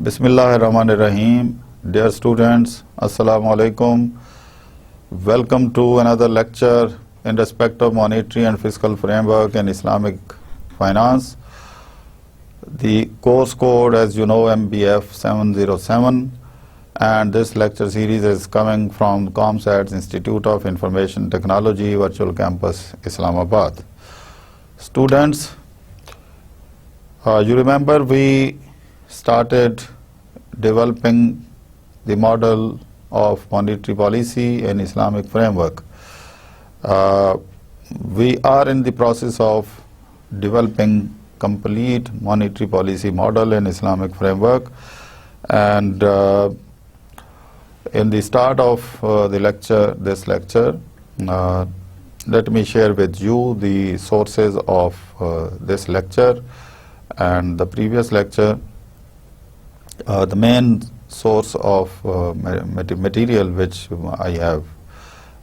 Bismillahirrahmanirrahim. Dear students, Assalamu alaikum. Welcome to another lecture in respect of monetary and fiscal framework in Islamic finance. The course code, as you know, MBF 707, and this lecture series is coming from ComSat's Institute of Information Technology, Virtual Campus, Islamabad. Students, you remember we started developing the model of monetary policy in Islamic framework. We are in the process of developing complete monetary policy model in Islamic framework, and in the start of this lecture, let me share with you the sources of this lecture and the previous lecture. The main source of material which I have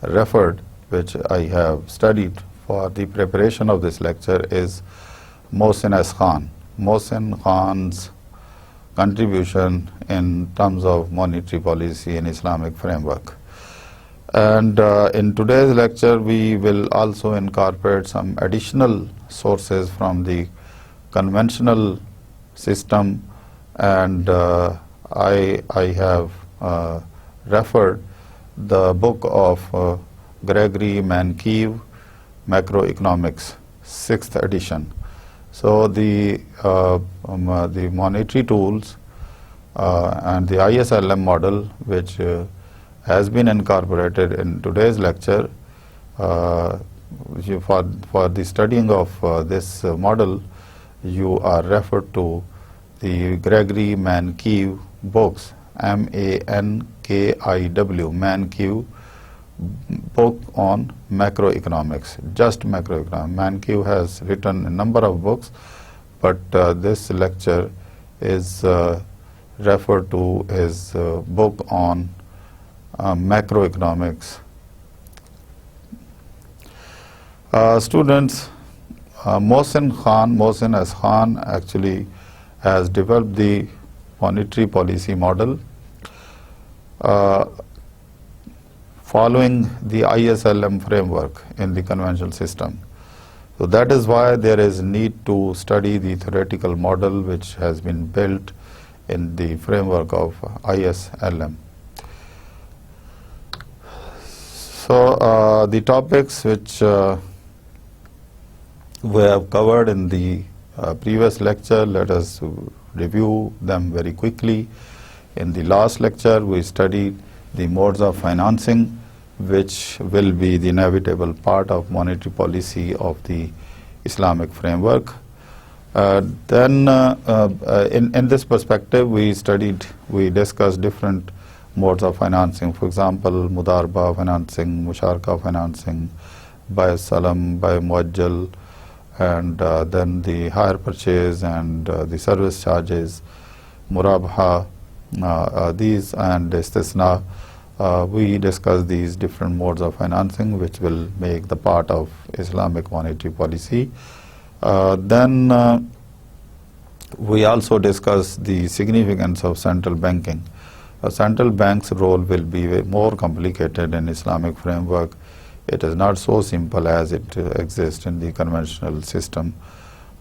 referred, which I have studied for the preparation of this lecture, is Mohsin S. Khan. Mohsin Khan's contribution in terms of monetary policy in Islamic framework. And in today's lecture, we will also incorporate some additional sources from the conventional system, and I have referred the book of Gregory Mankiw, Macroeconomics, 6th edition. So the monetary tools and the ISLM model, which has been incorporated in today's lecture, for the studying of this model, you are referred to the Gregory Mankiw books, Mankiw, Mankiw book on macroeconomics, just macroeconomics. Mankiw has written a number of books, but this lecture is referred to his book on macroeconomics. Students, Mohsin S. Khan actually has developed the monetary policy model following the ISLM framework in the conventional system. So that is why there is need to study the theoretical model which has been built in the framework of ISLM. So the topics which we have covered in the previous lecture, let us review them very quickly. In the last lecture, we studied the modes of financing, which will be the inevitable part of monetary policy of the Islamic framework. Then in this perspective, we discussed different modes of financing. For example, Mudarba financing, Musharaka financing, by Salam, by Muajjal, and then the hire purchase and the service charges, Murabha, these and Istisna. We discuss these different modes of financing which will make the part of Islamic monetary policy. Then we also discuss the significance of central banking. A central bank's role will be more complicated in Islamic framework. It is not so simple as it exists in the conventional system.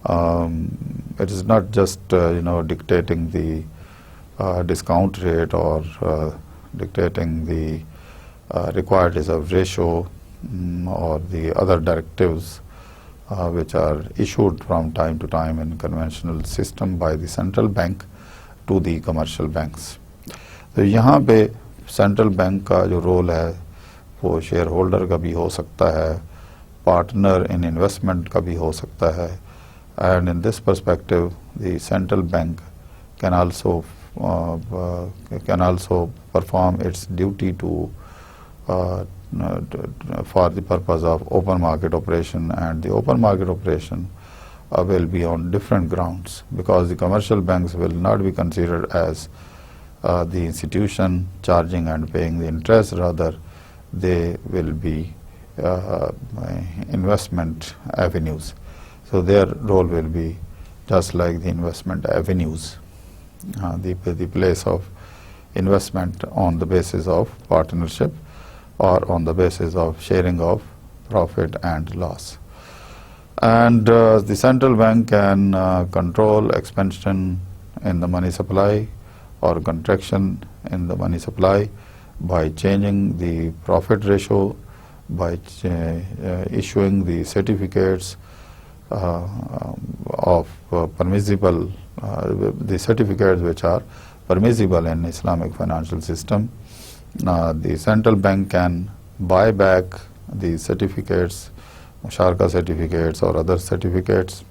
It is not just dictating the discount rate or dictating the required reserve ratio or the other directives which are issued from time to time in conventional system by the central bank to the commercial banks. तो यहाँ पे central bank का जो role है वो share holder का भी हो सकता है, पार्टनर इन इन्वेस्टमेंट का भी हो सकता है, and in this perspective the central bank can also perform its duty to for the purpose of open market operation, and the open market operation will be on different grounds, because the commercial banks will not be considered as the institution charging and paying the interest, rather they will be investment avenues. So their role will be just like the investment avenues. the place of investment on the basis of partnership or on the basis of sharing of profit and loss. And the central bank can control expansion in the money supply or contraction in the money supply by changing the profit ratio, by issuing the certificates of permissible, the certificates which are permissible in Islamic financial system. The central bank can buy back the certificates, Musharaka certificates or other certificates.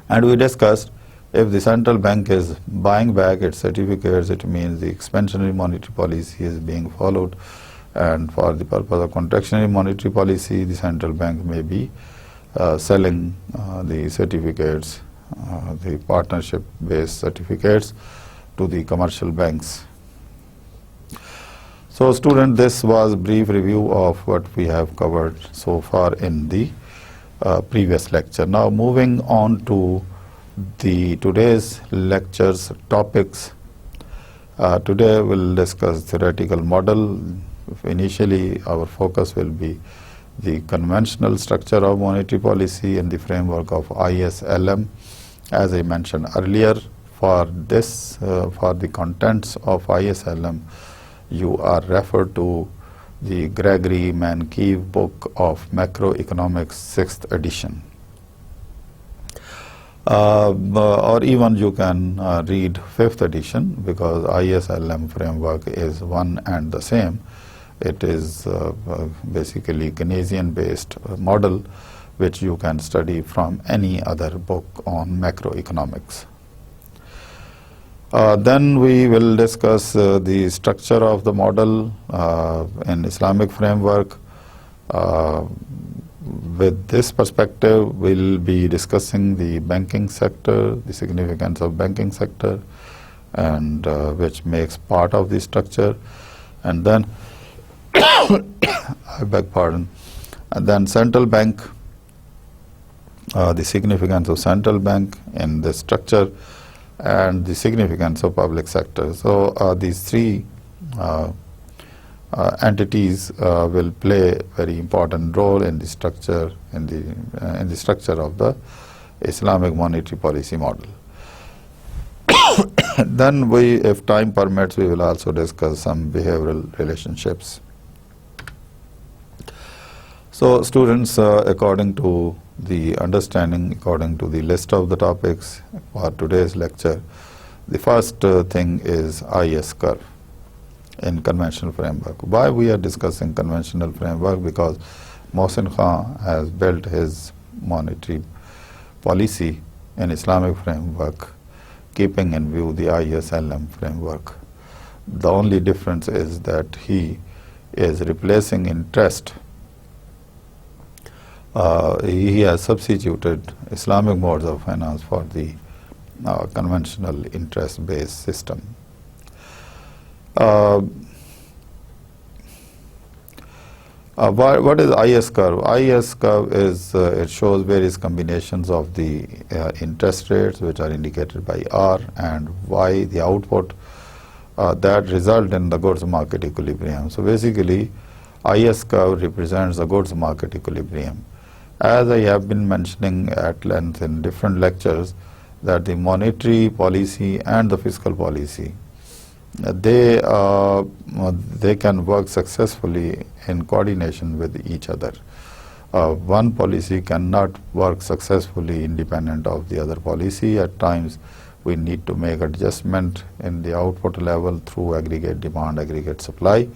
And we discussed, if the central bank is buying back its certificates, it means the expansionary monetary policy is being followed, and for the purpose of contractionary monetary policy, the central bank may be selling the certificates, the partnership-based certificates, to the commercial banks. So student, this was a brief review of what we have covered so far in the previous lecture. Now moving on to today's lecture's topics. Today we'll discuss theoretical model. Initially our focus will be the conventional structure of monetary policy in the framework of ISLM. As I mentioned earlier, for this, for the contents of ISLM, you are referred to the Gregory Mankiw book of Macroeconomics 6th edition. Or even you can read 5th edition, because ISLM framework is one and the same. It is basically Keynesian based model which you can study from any other book on macroeconomics. Then we will discuss the structure of the model in Islamic framework. With this perspective, we'll be discussing the banking sector, the significance of banking sector, and which makes part of the structure. And then, I beg pardon, and then central bank, the significance of central bank in the structure, and the significance of public sector. So these three entities will play a very important role in the structure in the structure of the Islamic monetary policy model. Then we, if time permits, we will also discuss some behavioral relationships. So students, according to the understanding, according to the list of the topics for today's lecture, the first thing is IS curve in conventional framework. Why we are discussing conventional framework? Because Mohsin Khan has built his monetary policy in Islamic framework, keeping in view the ISLM framework. The only difference is that he is replacing interest. He has substituted Islamic modes of finance for the conventional interest-based system. What is IS curve? IS curve is, it shows various combinations of the interest rates, which are indicated by R and Y, the output, that result in the goods market equilibrium. So basically, IS curve represents the goods market equilibrium. As I have been mentioning at length in different lectures, that the monetary policy and the fiscal policy, they can work successfully in coordination with each other. One policy cannot work successfully independent of the other policy. At times, we need to make adjustment in the output level through aggregate demand, aggregate supply.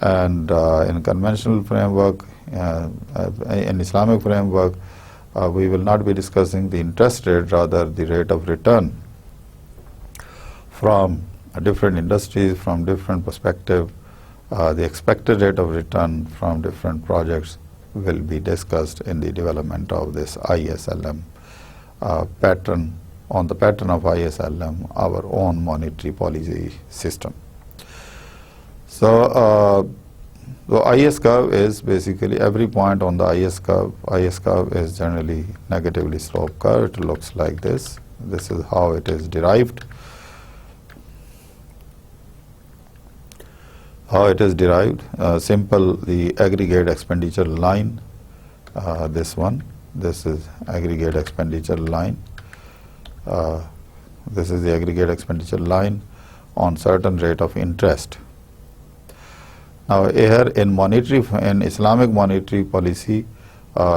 And in conventional framework, in Islamic framework, we will not be discussing the interest rate, rather the rate of return from different industries, from different perspective. The expected rate of return from different projects will be discussed in the development of this ISLM pattern, on the pattern of ISLM, our own monetary policy system. So the IS curve is basically every point on the IS curve. IS curve is generally negatively sloped curve. It looks like this. This is how it is derived. How it is derived? Simple, the aggregate expenditure line, this one, this is aggregate expenditure line. This is the aggregate expenditure line on certain rate of interest. Now here in Islamic monetary policy,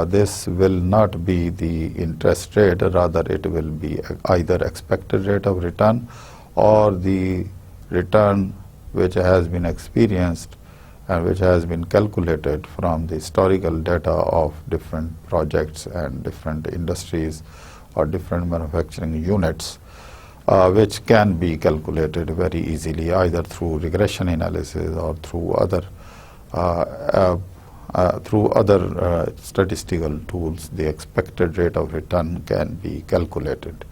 this will not be the interest rate, rather it will be either expected rate of return or the return which has been experienced and which has been calculated from the historical data of different projects and different industries or different manufacturing units, which can be calculated very easily either through regression analysis or through other statistical tools. The expected rate of return can be calculated,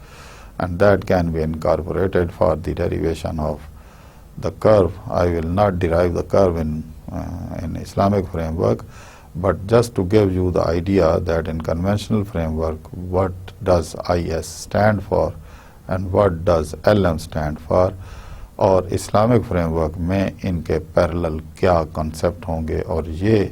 and that can be incorporated for the derivation of the curve. I will not derive the curve in Islamic framework, but just to give you the idea that in conventional framework, what does IS stand for and what does LM stand for, और Islamic framework में इनके parallel क्या concept होंगे और ये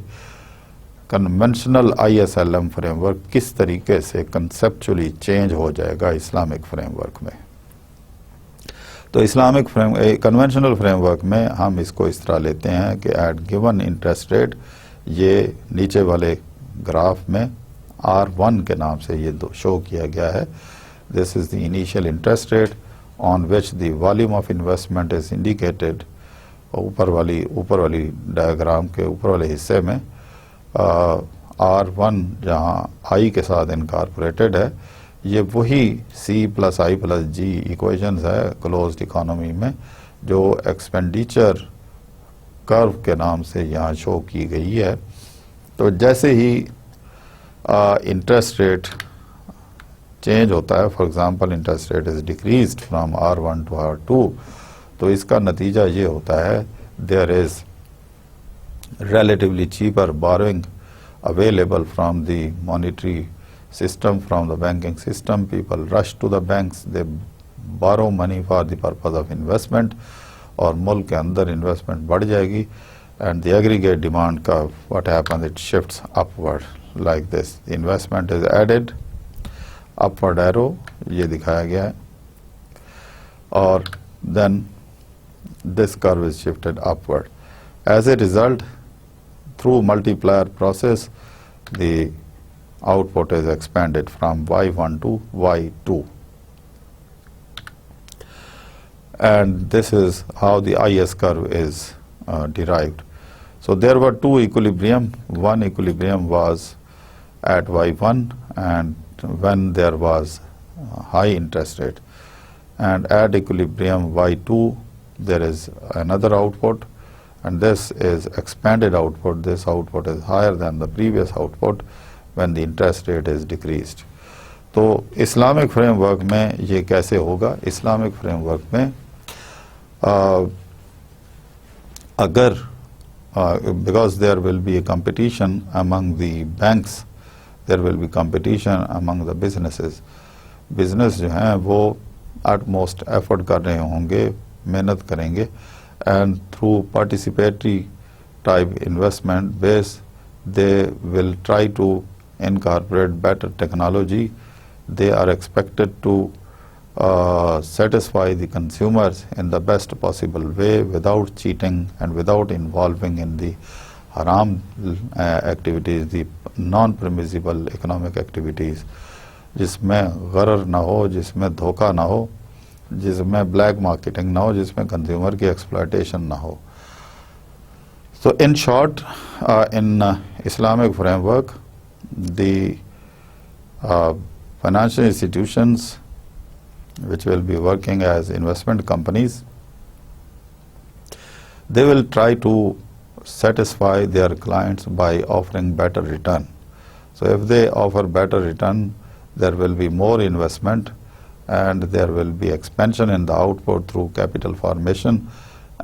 conventional ISLM framework किस तरीके से कंसेप्चुअली चेंज हो जाएगा इस्लामिक फ्रेमवर्क में। तो इस्लामिक कन्वेंशनल फ्रेमवर्क में हम इसको इस तरह लेते हैं कि एट गिवन इंटरेस्ट रेट, ये नीचे वाले ग्राफ में R1 के नाम से ये शो किया गया है। This is the initial interest rate on which the volume of investment is indicated। ऊपर वाली डायग्राम के ऊपर वाले हिस्से में R1 जहाँ I के साथ इनकॉर्पोरेटेड है, ये वही C+I+G इक्वेशंस है क्लोज्ड इकोनॉमी में जो एक्सपेंडिचर कर्व के नाम से यहाँ शो की गई है। तो जैसे ही इंटरेस्ट रेट चेंज होता है, for example interest rate is decreased from R1 to R2, तो इसका नतीजा ये होता है there is relatively cheaper borrowing available from the monetary system, from the banking system. People rush to the banks, they borrow money for the purpose of investment, और मुल्क के अंदर इन्वेस्टमेंट बढ़ जाएगी, and the aggregate demand curve, what happens, it shifts upward like this. The investment is added, upward arrow ये दिखाया गया है, और then this curve is shifted upward. As a result, through multiplier process, the output is expanded from Y1 to Y2. And this is how the IS curve is derived. So there were two equilibrium. One equilibrium was at Y1 and when there was high interest rate. And at equilibrium Y2, there is another output, and this is expanded output. This output is higher than the previous output when the interest rate is decreased. तो Islamic framework में ये कैसे होगा? Islamic framework में अगर because there will be a competition among the banks, there will be competition among the businesses. Business जो हैं वो utmost effort कर रहे होंगे, मेहनत करेंगे, and through participatory type investment base, they will try to incorporate better technology. They are expected to satisfy the consumers in the best possible way without cheating and without involving in the haram activities, the non-permissible economic activities, जिसमें गरर ना हो, जिसमें धोखा ना हो, जिसमें black marketing ना हो, जिसमें कंज्यूमर की एक्सप्लॉयटेशन ना हो. So in short, in Islamic framework, the financial institutions which will be working as investment companies, they will try to satisfy their clients by offering better return. So if they offer better return, there will be more investment and there will be expansion in the output through capital formation.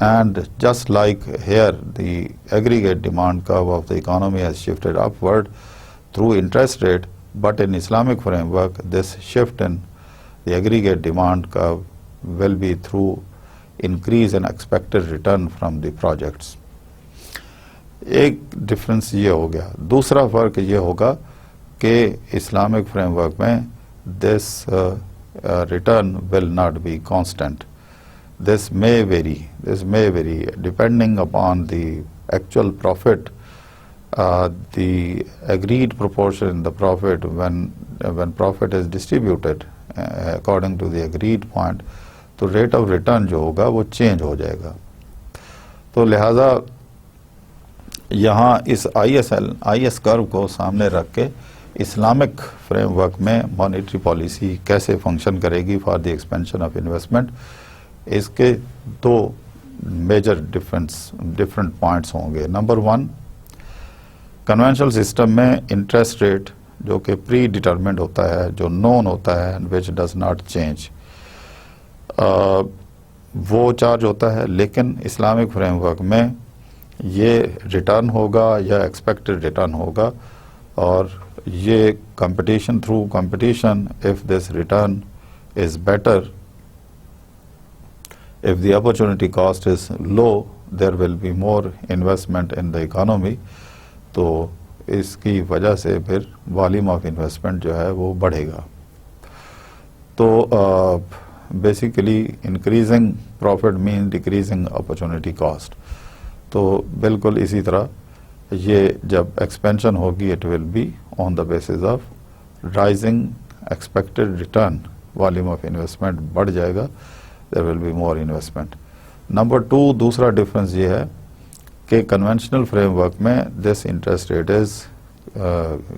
And just like here, the aggregate demand curve of the economy has shifted upward through interest rate, but in Islamic framework, this shift in the aggregate demand curve will be through increase in expected return from the projects. ایک difference یہ ہو گیا. دوسرا فرق یہ ہوگا کہ Islamic framework میں this return will not be constant. This may vary depending upon the actual profit, the agreed proportion in the profit when profit is distributed according to the agreed point, تو rate of return جو ہوگا وہ change ہو جائے گا. تو لہذا یہاں اس آئی S کرو کو سامنے رکھ کے اسلامک فریم ورک میں مانیٹری پالیسی کیسے فنکشن کرے گی for the expansion of investment, اس کے دو میجر ڈفرنٹ پوائنٹس ہوں گے. نمبر 1، کنونشنل سسٹم میں انٹرسٹ ریٹ جو کہ پری ڈیٹرمنڈ ہوتا ہے، جو نون ہوتا ہے، وچ ڈز ناٹ چینج، وہ چارج ہوتا ہے. لیکن اسلامک فریم ورک میں یہ ریٹرن ہوگا یا ایکسپیکٹڈ ریٹرن ہوگا، اور یہ competition through competition, if this return is better, if the opportunity cost is low, there will be more investment in the economy. تو اس کی وجہ سے پھر والیوم آف انویسٹمنٹ جو ہے وہ بڑھے گا. تو basically increasing profit mean decreasing opportunity cost. تو بالکل اسی طرح یہ جب ایکسپینشن ہوگی it will be on the basis of rising expected return. Volume of investment بڑھ جائے گا, there will be more investment. Number 2 دوسرا ڈفرنس یہ ہے کہ کنونشنل فریم ورک میں this interest rate is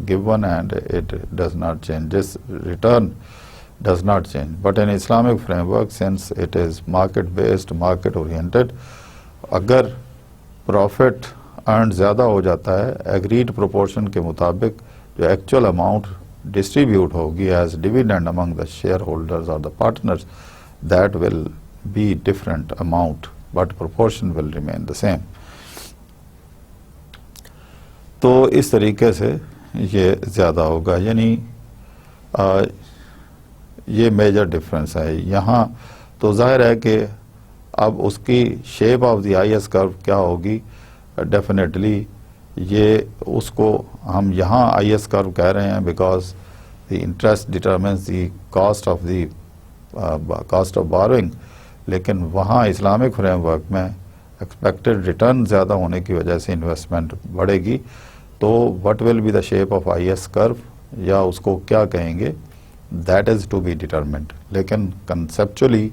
given and it does not change. This return does not change. But in Islamic framework, since it is market based, market oriented, اگر profit earn زیادہ ہو جاتا ہے agreed proportion کے مطابق جو actual amount distribute ہوگی as dividend among the shareholders اور the partners, that will be different amount but proportion will remain the same. تو اس طریقے سے یہ زیادہ ہوگا, یعنی یہ میجر ڈفرنس ہے یہاں. تو ظاہر ہے کہ اب اس کی shape of the I S کرو کیا ہوگی, ڈیفینیٹلی یہ اس کو ہم یہاں آئی ایس کرو کہہ رہے ہیں because the interest determines the cost of the cost of borrowing, لیکن وہاں اسلامک فریم ورک میں ایکسپیکٹڈ ریٹرن زیادہ ہونے کی وجہ سے انویسٹمنٹ بڑھے گی. تو what will be the shape of I S curve یا اس کو کیا کہیں گے, that is to be determined. لیکن کنسیپچولی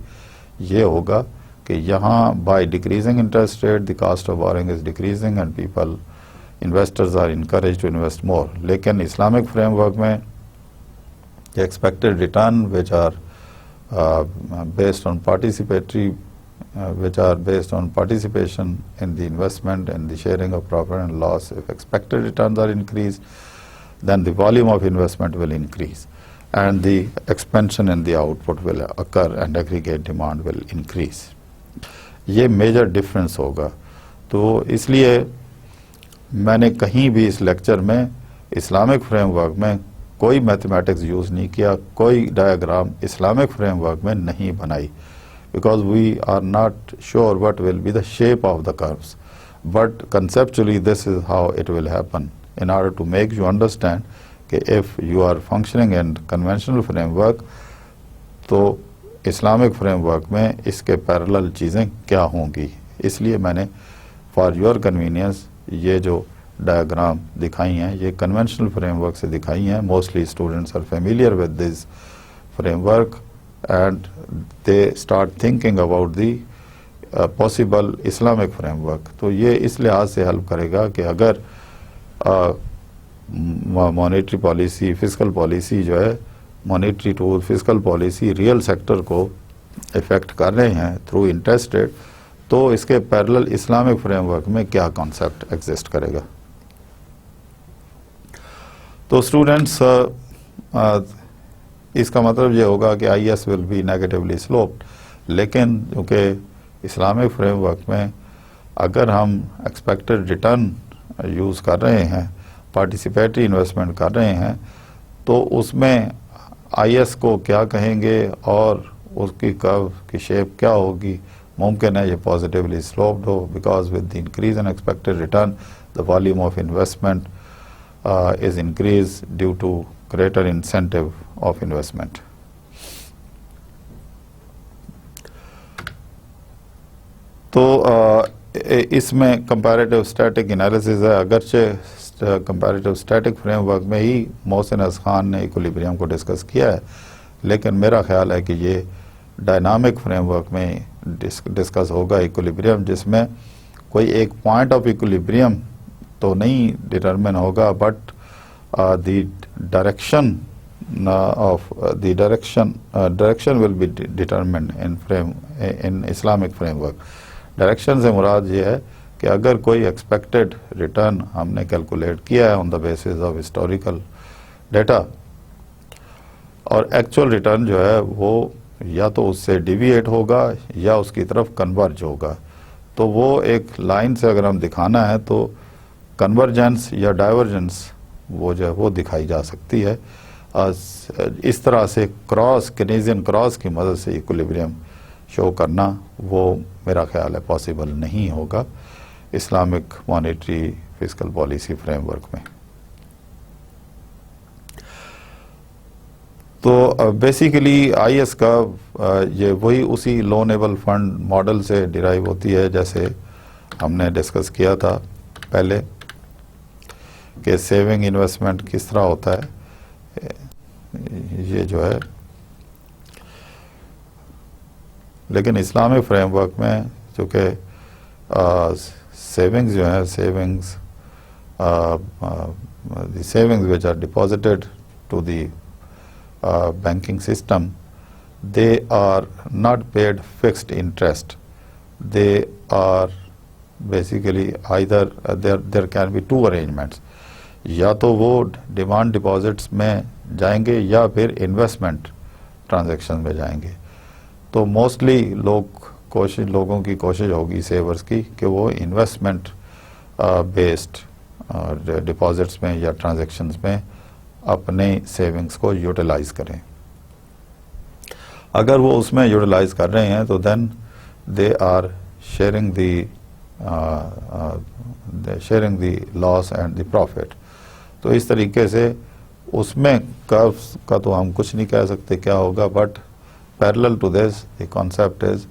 یہ ہوگا کہ یہاں by decreasing interest rate the cost of borrowing is decreasing and people investors are encourage to invest more. لیکن اسلامک فریم ورک میں expected return which are based on participatory which are based on participation in the investment and the sharing of profit and loss. If expected returns are increased, then the volume of investment will increase and the expansion in the output will occur and aggregate demand will increase. یہ major difference ہوگا. تو اس لیے میں نے کہیں بھی اس lecture میں Islamic framework میں کوئی میتھمیٹکس یوز نہیں کیا, کوئی ڈایاگرام اسلامک فریم ورک میں نہیں بنائی, because we are not sure what will be the shape of the curves, but conceptually this is how it will happen in order to make you understand کہ if you are functioning in conventional framework تو Islamic framework میں اس کے parallel چیزیں کیا ہوں گی. اس لیے میں نے فار یور کنوینئنس یہ جو ڈایاگرام دکھائی ہیں یہ کنونشنل فریم ورک سے دکھائی ہیں. Mostly students are familiar with this framework and they start thinking about the possible Islamic framework. تو یہ اس لحاظ سے ہیلپ کرے گا کہ اگر مانیٹری پالیسی فسکل پالیسی جو ہے monetary tool fiscal policy real sector کو افیکٹ کر رہے ہیں تھرو انٹرسٹ ریٹ, تو اس کے پیرلل اسلامک فریم ورک میں کیا کانسیپٹ ایگزسٹ کرے گا. تو اسٹوڈینٹس اس کا مطلب یہ ہوگا کہ I S will be negatively sloped, لیکن کیونکہ اسلامک فریم ورک میں اگر ہم ایکسپیکٹڈ ریٹرن یوز کر رہے ہیں, پارٹیسپیٹری انویسٹمنٹ کر رہے ہیں, تو اس میں آئی ایس کو کیا کہیں گے اور اس کی کرو کی شیپ کیا ہوگی, ممکن ہے یہ پازیٹیولی سلوپڈ ہو, because with the increase in expected return the volume of investment is increased due to greater incentive of investment. تو اس میں کمپیریٹیو اسٹیٹک انالیسز ہے. اگرچہ کمپیریٹیو اسٹیٹک فریم ورک میں ہی محسن عز خان نے ایکولیبریم کو ڈسکس کیا ہے, لیکن میرا خیال ہے کہ یہ ڈائنامک فریم ورک میں ڈسکس ہوگا ایکولیبریم, جس میں کوئی ایک پوائنٹ آف ایکولیبریم تو نہیں ڈٹرمن ہوگا, but the direction of the direction will be determined in Islamic framework. Direction سے مراد یہ ہے کہ اگر کوئی ایکسپیکٹڈ ریٹرن ہم نے کیلکولیٹ کیا ہے on the basis of historical data, اور ایکچوئل ریٹرن جو ہے وہ یا تو اس سے ڈیویٹ ہوگا یا اس کی طرف کنورج ہوگا, تو وہ ایک لائن سے اگر ہم دکھانا ہے تو کنورجنس یا ڈائیورجنس وہ جو ہے وہ دکھائی جا سکتی ہے. اس طرح سے کینیزین کراس کی مدد سے ایکولیبریم شو کرنا وہ میرا خیال ہے پاسبل نہیں ہوگا Islamic monetary fiscal policy framework میں. تو بیسیکلی آئی ایس کا یہ وہی اسی لونیبل فنڈ ماڈل سے ڈرائیو ہوتی ہے جیسے ہم نے ڈسکس کیا تھا پہلے کہ سیونگ انویسٹمنٹ کس طرح ہوتا ہے. یہ جو ہے لیکن اسلامی فریم ورک میں چونکہ سیونگز جو ہیں savings which are deposited to the banking system, they are not paid fixed interest. They are basically either there can be two arrangements. یا تو وہ ڈیمانڈ ڈپازٹس میں جائیں گے یا پھر انویسٹمنٹ ٹرانزیکشن میں جائیں گے. تو موسٹلی لوگوں کی کوشش ہوگی سیورز کی کہ وہ انویسٹمنٹ بیسڈ ڈپازٹس میں یا ٹرانزیکشنز میں اپنے سیونگز کو یوٹیلائز کریں. اگر وہ اس میں یوٹیلائز کر رہے ہیں تو then they are sharing the loss and the profit. تو اس طریقے سے اس میں کروز کا تو ہم کچھ نہیں کہہ سکتے کیا ہوگا, but parallel to this the concept is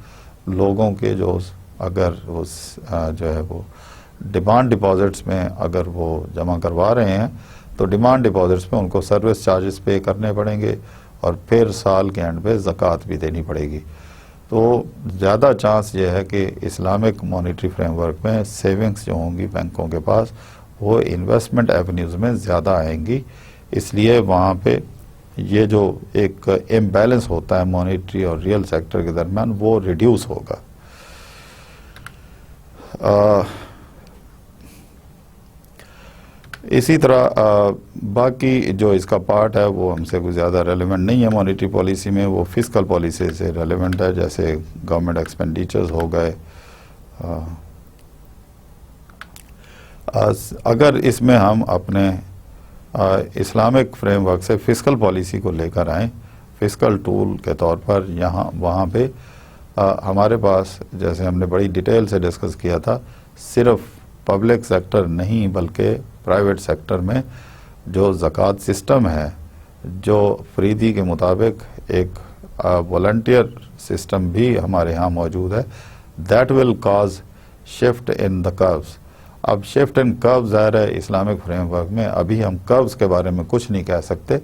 لوگوں کے جو اگر جو ہے وہ ڈیمانڈ ڈپازٹس میں اگر وہ جمع کروا رہے ہیں تو ڈیمانڈ ڈپازٹس میں ان کو سروس چارجز پے کرنے پڑیں گے اور پھر سال کے اینڈ پہ زکوٰۃ بھی دینی پڑے گی. تو زیادہ چانس یہ ہے کہ اسلامک مانیٹری فریم ورک میں سیونگز جو ہوں گی بینکوں کے پاس وہ انویسٹمنٹ ایونیوز میں زیادہ آئیں گی, اس لیے وہاں پہ یہ جو ایک امبیلنس ہوتا ہے مانیٹری اور ریئل سیکٹر کے درمیان وہ ریڈیوس ہوگا. اسی طرح باقی جو اس کا پارٹ ہے وہ ہم سے کوئی زیادہ ریلیونٹ نہیں ہے مانیٹری پالیسی میں, وہ فسکل پالیسی سے ریلیونٹ ہے, جیسے گورنمنٹ ایکسپینڈیچرز ہو گئے. اگر اس میں ہم اپنے اسلامک فریم ورک سے فسکل پالیسی کو لے کر آئیں فسکل ٹول کے طور پر, وہاں پہ ہمارے پاس جیسے ہم نے بڑی ڈیٹیل سے ڈسکس کیا تھا صرف پبلک سیکٹر نہیں بلکہ پرائیویٹ سیکٹر میں جو زکوٰۃ سسٹم ہے جو فریدی کے مطابق ایک والنٹیئر سسٹم بھی ہمارے ہاں موجود ہے, that will cause shift in the curves. اب شفٹ ان کرو ظاہر ہے اسلامک فریم ورک میں ابھی ہم کروز کے بارے میں کچھ نہیں کہہ سکتے,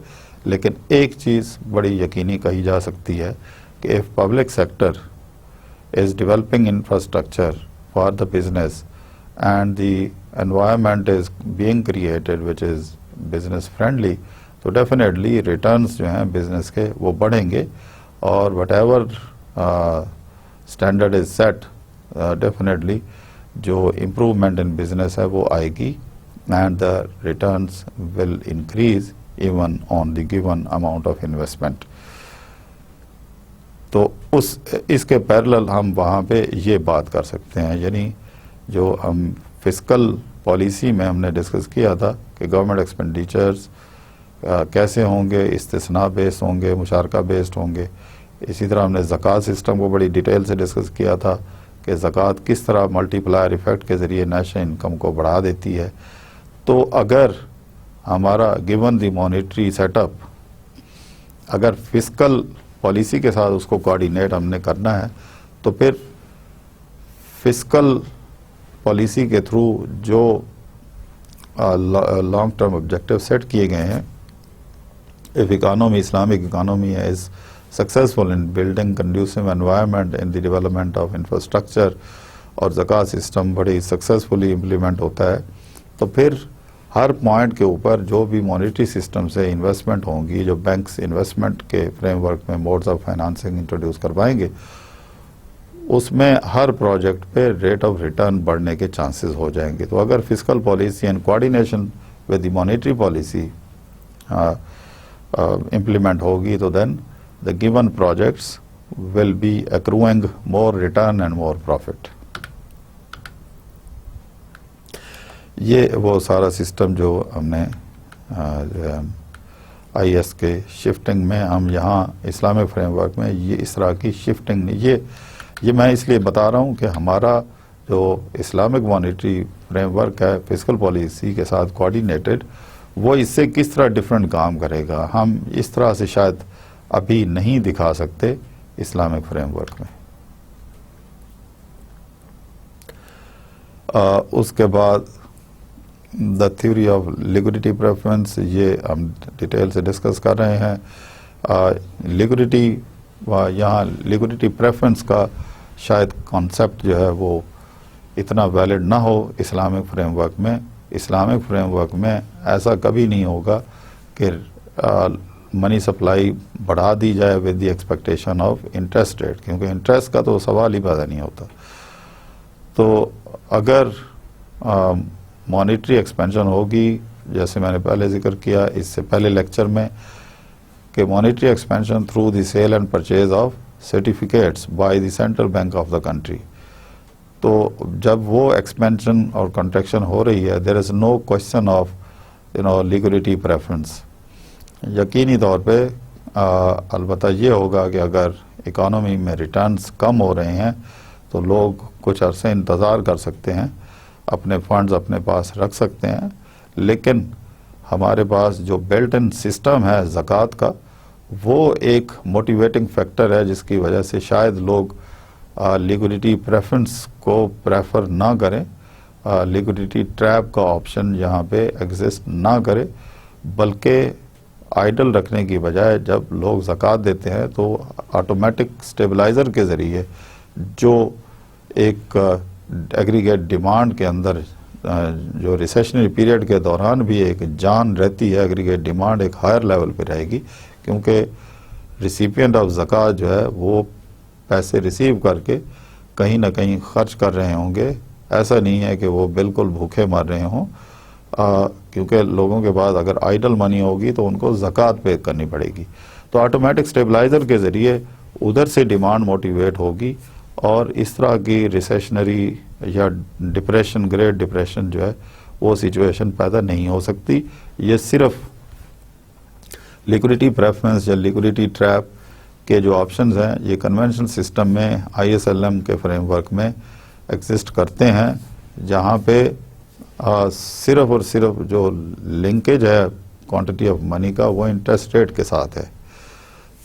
لیکن ایک چیز بڑی یقینی کہی جا سکتی ہے کہ if public sector is developing infrastructure for the business and the environment is being created which is business friendly, تو definitely returns جو ہیں business کے وہ بڑھیں گے اور whatever standard is set definitely جو improvement in business ہے وہ آئے گی and the returns will increase even on the given amount of investment. تو اس کے پیرلل ہم وہاں پہ یہ بات کر سکتے ہیں, یعنی جو ہم فسکل پالیسی میں ہم نے ڈسکس کیا تھا کہ گورنمنٹ ایکسپینڈیچرز کیسے ہوں گے, استثناء بیسڈ ہوں گے, مشارکہ بیسڈ ہوں گے. اسی طرح ہم نے زکوٰۃ سسٹم کو بڑی ڈیٹیل سے ڈسکس کیا تھا کہ زکوٰۃ کس طرح ملٹی پلائر ایفیکٹ کے ذریعے نیشنل انکم کو بڑھا دیتی ہے. تو اگر ہمارا given the monetary set up, اگر فسکل پالیسی کے ساتھ اس کو کوآرڈینیٹ ہم نے کرنا ہے، تو پھر فسکل پالیسی کے تھرو جو لانگ ٹرم آبجیکٹو سیٹ کیے گئے ہیں، if economy, Islamic economy is successful in building conducive environment in the development of infrastructure اور زکوٰۃ سسٹم بڑی سکسیزفلی امپلیمنٹ ہوتا ہے، تو پھر ہر پوائنٹ کے اوپر جو بھی مانیٹری سسٹم سے انویسٹمنٹ ہوں گی، جو بینکس انویسٹمنٹ کے فریم ورک میں موڈز آف فائنانسنگ انٹروڈیوس کروائیں گے، اس میں ہر پروجیکٹ پہ ریٹ آف ریٹرن بڑھنے کے چانسز ہو جائیں گے. تو اگر fiscal policy and coordination with the monetary policy implement ہوگی، تو then the given projects will be accruing more return and more profit. یہ وہ سارا سسٹم جو ہم نے آئی ایس کے شفٹنگ میں ہم یہاں اسلامک فریم ورک میں یہ اس طرح کی شفٹنگ نہیں، یہ میں اس لیے بتا رہا ہوں کہ ہمارا جو اسلامک مانیٹری فریم ورک ہے فسکل پالیسی کے ساتھ کوآرڈینیٹڈ، وہ اس سے کس طرح ڈیفرنٹ کام کرے گا، ہم اس طرح سے شاید ابھی نہیں دکھا سکتے اسلامک فریم ورک میں. اس کے بعد the theory of liquidity preference, یہ ہم ڈیٹیل سے ڈسکس کر رہے ہیں. لیکوڈیٹی یہاں لیکوڈیٹی پریفرنس کا شاید کانسیپٹ جو ہے وہ اتنا ویلڈ نہ ہو اسلامک فریم ورک میں. اسلامک فریم ورک میں ایسا کبھی نہیں ہوگا کہ منی سپلائی بڑھا دی جائے with the expectation of interest rate, کیونکہ انٹرسٹ کا تو سوال ہی پیدا نہیں ہوتا. تو اگر مانیٹری ایکسپینشن ہوگی، جیسے میں نے پہلے ذکر کیا اس سے پہلے لیکچر میں، کہ monetary expansion through the sale and purchase of certificates by the central bank of the country, تو جب وہ ایکسپینشن اور کنٹریکشن ہو رہی ہے، دیر از نو کوشچن آف لیکوڈیٹی پریفرنس. یقینی طور پہ البتہ یہ ہوگا کہ اگر اکانومی میں ریٹرنز کم ہو رہے ہیں تو لوگ کچھ عرصے انتظار کر سکتے ہیں، اپنے فنڈز اپنے پاس رکھ سکتے ہیں، لیکن ہمارے پاس جو بلٹ ان سسٹم ہے زکوٰۃ کا، وہ ایک موٹیویٹنگ فیکٹر ہے جس کی وجہ سے شاید لوگ لیکوڈیٹی پریفرنس کو پریفر نہ کریں، لیکوڈیٹی ٹریپ کا آپشن یہاں پہ ایگزسٹ نہ کرے، بلکہ آئیڈل رکھنے کی بجائے جب لوگ زکوٰۃ دیتے ہیں تو آٹومیٹک سٹیبلائزر کے ذریعے جو ایک ایگریگیٹ ڈیمانڈ کے اندر جو ریسیشنری پیریڈ کے دوران بھی ایک جان رہتی ہے، ایگریگیٹ ڈیمانڈ ایک ہائر لیول پہ رہے گی، کیونکہ ریسیپینٹ آف زکوٰۃ جو ہے وہ پیسے ریسیو کر کے کہیں نہ کہیں خرچ کر رہے ہوں گے. ایسا نہیں ہے کہ وہ بالکل بھوکے مر رہے ہوں، کیونکہ لوگوں کے پاس اگر آئیڈل منی ہوگی تو ان کو زکوٰۃ پے کرنی پڑے گی. تو آٹومیٹک سٹیبلائزر کے ذریعے ادھر سے ڈیمانڈ موٹیویٹ ہوگی اور اس طرح کی ریسیشنری یا ڈپریشن، گریٹ ڈپریشن جو ہے وہ سچویشن پیدا نہیں ہو سکتی. یہ صرف لیکوڈیٹی پریفرنس یا لیکوڈیٹی ٹریپ کے جو آپشنز ہیں یہ کنونشنل سسٹم میں آئی ایس ایل ایم کے فریم ورک میں ایگزسٹ کرتے ہیں، جہاں پہ صرف اور صرف جو لنکیج ہے کوانٹٹی آف منی کا وہ انٹرسٹ ریٹ کے ساتھ ہے.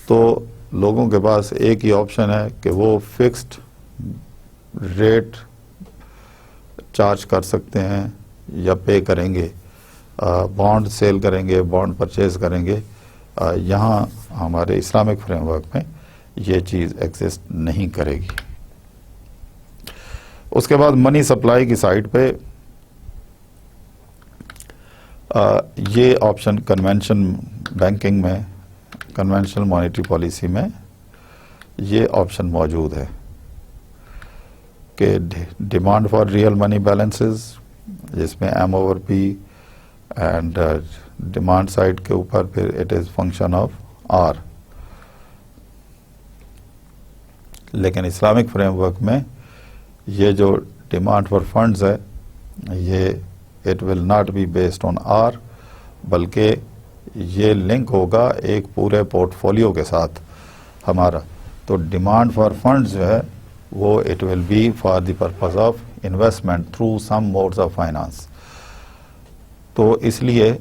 تو لوگوں کے پاس ایک ہی آپشن ہے کہ وہ فکسڈ ریٹ چارج کر سکتے ہیں یا پے کریں گے، بانڈ سیل کریں گے، بانڈ پرچیز کریں گے. یہاں ہمارے اسلامک فریم ورک میں یہ چیز ایگزسٹ نہیں کرے گی. اس کے بعد منی سپلائی کی سائڈ پہ یہ آپشن کنونشن بینکنگ میں، کنونشنل مانیٹری پالیسی میں یہ آپشن موجود ہے کہ demand for real money balances, جس میں M over P and demand side کے اوپر پھر it is function of R. لیکن اسلامک فریم ورک میں یہ جو ڈیمانڈ فار فنڈز ہے یہ it will not be based on R, بلکہ یہ لنک ہوگا ایک پورے پورٹ فولیو کے ساتھ ہمارا. تو ڈیمانڈ فار فنڈز جو ہے وہ it will be for the purpose of investment through some modes of finance. تو اس لیے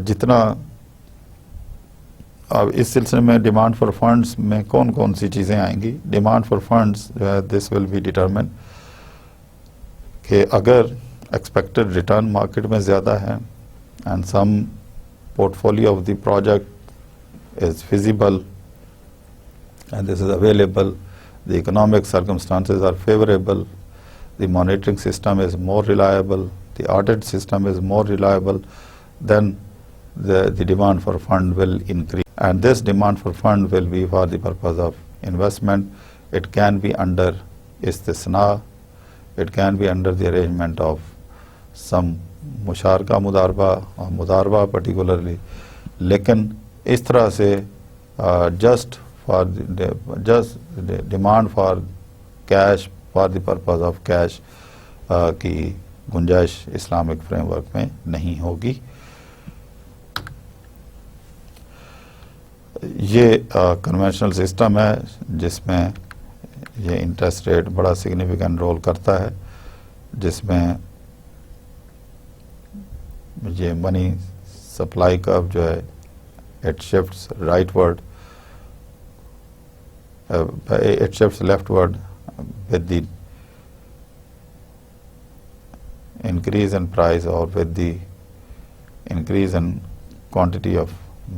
جتنا اب اس سلسلے میں ڈیمانڈ فار فنڈز میں کون کون سی چیزیں آئیں گی. ڈیمانڈ فار فنڈز جو ہے دس ول بی ڈیٹرمن کہ اگر ایکسپیکٹڈ ریٹرن مارکیٹ میں زیادہ ہے and some portfolio of the project is feasible and this is available, the economic circumstances are favorable, the monitoring system is more reliable, the audit system is more reliable, then the demand for fund will increase. And this demand for fund will be for the purpose of investment. It can be under istisna, it can be under the arrangement of some musharka mudarba or mudarba particularly. لیکن اس طرح سے just the demand for cash for the purpose of cash کی گنجائش Islamic framework میں نہیں ہوگی. یہ conventional system ہے جس میں یہ انٹرسٹ ریٹ بڑا سگنیفیکنٹ رول کرتا ہے, جس میں یہ منی سپلائی کرو جو ہے it shifts right word, it shifts leftward with the increase in price or with the increase in quantity of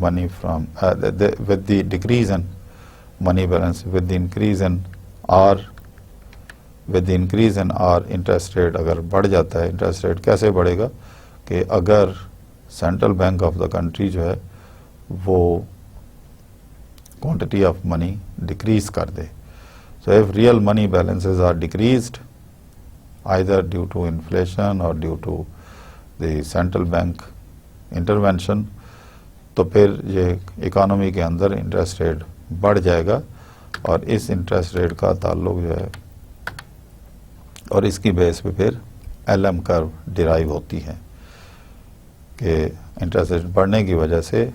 money from with the decrease in money balance, with the increase in R, with the increase in R interest rate اگر بڑھ جاتا ہے. Interest rate کیسے بڑھے گا کہ اگر central bank of the country جو ہے وہ quantity of money decrease کر دے. So if real money balances are decreased either due to inflation or due to the central bank intervention, تو پھر یہ اکانومی کے اندر انٹرسٹ ریٹ بڑھ جائے گا, اور اس انٹرسٹ ریٹ کا تعلق جو ہے اور اس کی بیس پہ پھر ایل ایم کرو ڈرائیو ہوتی ہے کہ انٹرسٹ ریٹ بڑھنے کی وجہ سے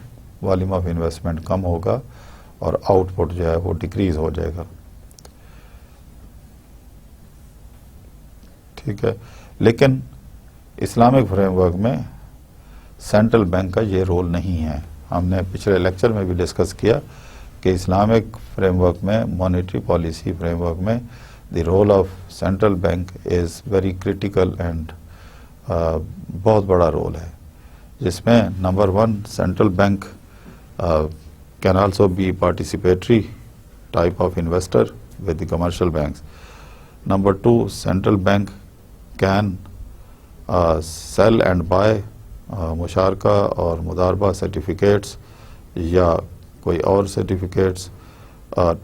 والیوم آف انویسٹمنٹ کم ہوگا اور آؤٹ پٹ جو ہے وہ ڈیکریز ہو جائے گا. ٹھیک ہے, لیکن اسلامک فریم ورک میں سینٹرل بینک کا یہ رول نہیں ہے. ہم نے پچھلے لیکچر میں بھی ڈسکس کیا کہ اسلامک فریم ورک میں, مانیٹری پالیسی فریم ورک میں, the role of central bank is very critical and بہت بڑا رول ہے, جس میں number 1 central bank can also be participatory type of investor with the commercial banks. Number 2, central bank can sell and buy musharka or mudarba certificates یا کوئی اور certificates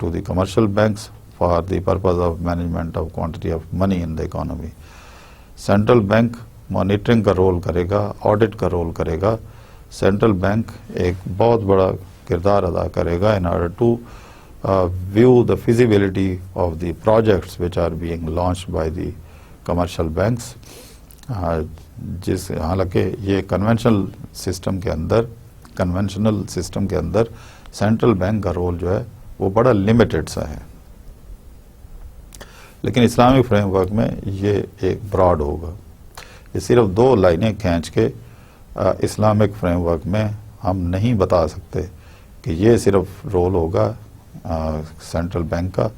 to the commercial banks for the purpose of management of quantity of money in the economy. Central bank monitoring کا role کرے گا, audit کا role کرے گا. Central bank ایک بہت بڑا کردار ادا کرے گا in order to view the feasibility of the projects which are being launched by the commercial banks. حالانکہ یہ کنونشنل سسٹم کے اندر سینٹرل بینک کا رول جو ہے وہ بڑا لمیٹڈ سا ہے, لیکن اسلامی فریم ورک میں یہ ایک براڈ ہوگا. یہ صرف 2 لائنیں کھینچ کے اسلامک فریم ورک میں ہم نہیں بتا سکتے کہ یہ صرف رول ہوگا سینٹرل بینک کا.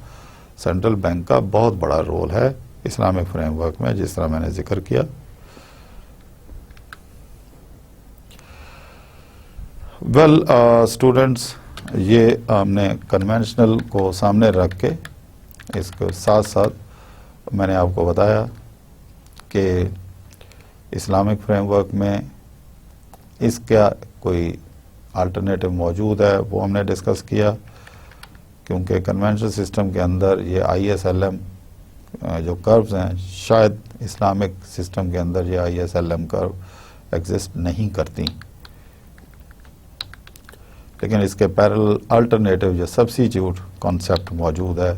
سینٹرل بینک کا بہت بڑا رول ہے اسلامک فریم ورک میں, جس طرح میں نے ذکر کیا. ویل اسٹوڈنٹس, یہ ہم نے کنونشنل کو سامنے رکھ کے اس کے ساتھ ساتھ میں نے آپ کو بتایا کہ اسلامک فریم ورک میں اس کا کوئی الٹرنیٹو موجود ہے, وہ ہم نے ڈسکس کیا, کیونکہ کنونشنل سسٹم کے اندر یہ آئی ایس ایل ایم جو کروز ہیں, شاید اسلامک سسٹم کے اندر یہ آئی ایس ایل ایم کرو ایگزسٹ نہیں کرتی, لیکن اس کے پیرل الٹرنیٹو جو سبسٹیٹیوٹ کانسیپٹ موجود ہے.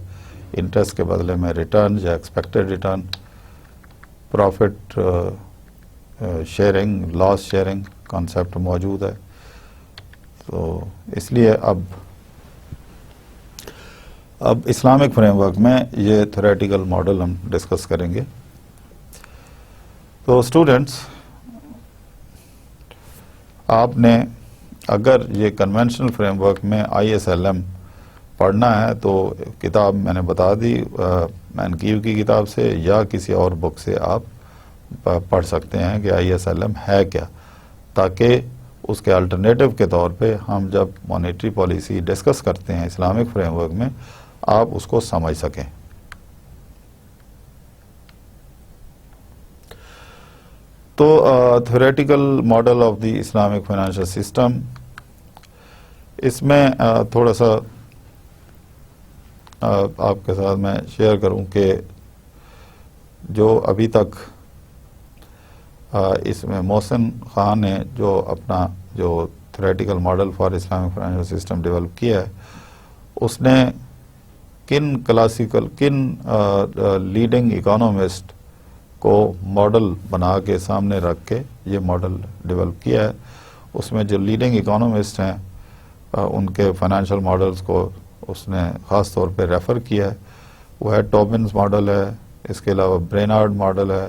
انٹرسٹ کے بدلے میں ریٹرن یا ایکسپیکٹڈ ریٹرن, پروفٹ شیئرنگ, لاس شیئرنگ کانسیپٹ موجود ہے. تو اس لیے اب اب اسلامک فریم ورک میں یہ تھیوریٹیکل ماڈل ہم ڈسکس کریں گے. تو اسٹوڈینٹس، آپ نے اگر یہ کنونشنل فریم ورک میں ISLM پڑھنا ہے تو کتاب میں نے بتا دی، مین کیو کی کتاب سے یا کسی اور بک سے آپ پڑھ سکتے ہیں کہ ISLM ہے کیا، تاکہ اس کے الٹرنیٹو کے طور پہ ہم جب مانیٹری پالیسی ڈسکس کرتے ہیں اسلامک فریم ورک میں آپ اس کو سمجھ سکیں. تو theoretical model of the Islamic financial system, اس میں تھوڑا سا آپ کے ساتھ میں شیئر کروں کہ جو ابھی تک اس میں محسن خان نے جو اپنا جو theoretical model for Islamic financial system develop کیا ہے، اس نے کن لیڈنگ اکانومسٹ کو ماڈل بنا کے سامنے رکھ کے یہ ماڈل ڈیولپ کیا ہے. اس میں جو لیڈنگ اکانومسٹ ہیں ان کے فائنینشیل ماڈلز کو اس نے خاص طور پہ ریفر کیا ہے. وہ ہے ٹوبنز ماڈل ہے، اس کے علاوہ برینارڈ ماڈل ہے،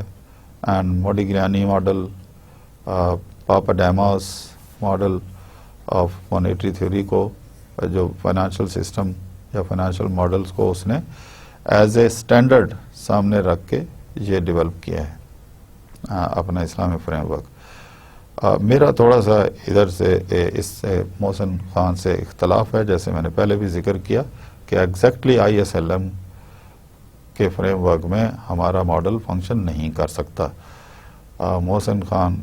and Modigliani model, Papademos model of monetary theory کو، جو فائنینشیل سسٹم یا فائنینشیل ماڈلز کو اس نے ایز اے اسٹینڈرڈ سامنے رکھ کے یہ ڈیولپ کیا ہے اپنا اسلامی فریم ورک. میرا تھوڑا سا ادھر سے اس سے محسن خان سے اختلاف ہے، جیسے میں نے پہلے بھی ذکر کیا کہ ایگزیکٹلی ISLM کے فریم ورک میں ہمارا ماڈل فنکشن نہیں کر سکتا. محسن خان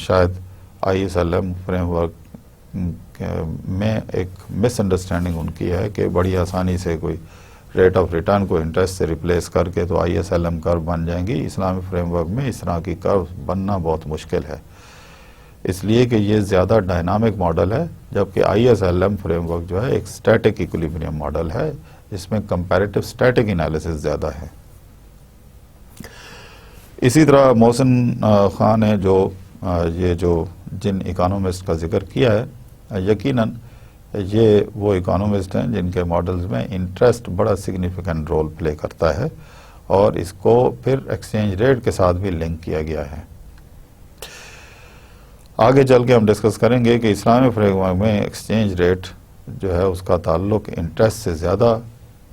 شاید ISLM فریم ورک میں ایک مس انڈرسٹینڈنگ ان کی ہے کہ بڑی آسانی سے کوئی ریٹ آف ریٹرن کو انٹرسٹ سے ریپلیس کر کے تو ISLM کرو بن جائیں گی. اسلامی فریم ورک میں اس طرح کی کرو بننا بہت مشکل ہے، اس لیے کہ یہ زیادہ ڈائنامک ماڈل ہے، جبکہ ISLM فریم ورک جو ہے ایک اسٹیٹک ایکولیبریم ماڈل ہے، جس میں کمپیریٹو اسٹیٹک انالیسس زیادہ ہے. اسی طرح محسن خان نے جو جن اکانومسٹ کا ذکر کیا ہے، یقیناً یہ وہ اکانومسٹ ہیں جن کے ماڈلز میں انٹرسٹ بڑا سگنیفیکنٹ رول پلے کرتا ہے، اور اس کو پھر ایکسچینج ریٹ کے ساتھ بھی لنک کیا گیا ہے. آگے چل کے ہم ڈسکس کریں گے کہ اسلامی فریم ورک میں ایکسچینج ریٹ جو ہے اس کا تعلق انٹرسٹ سے زیادہ،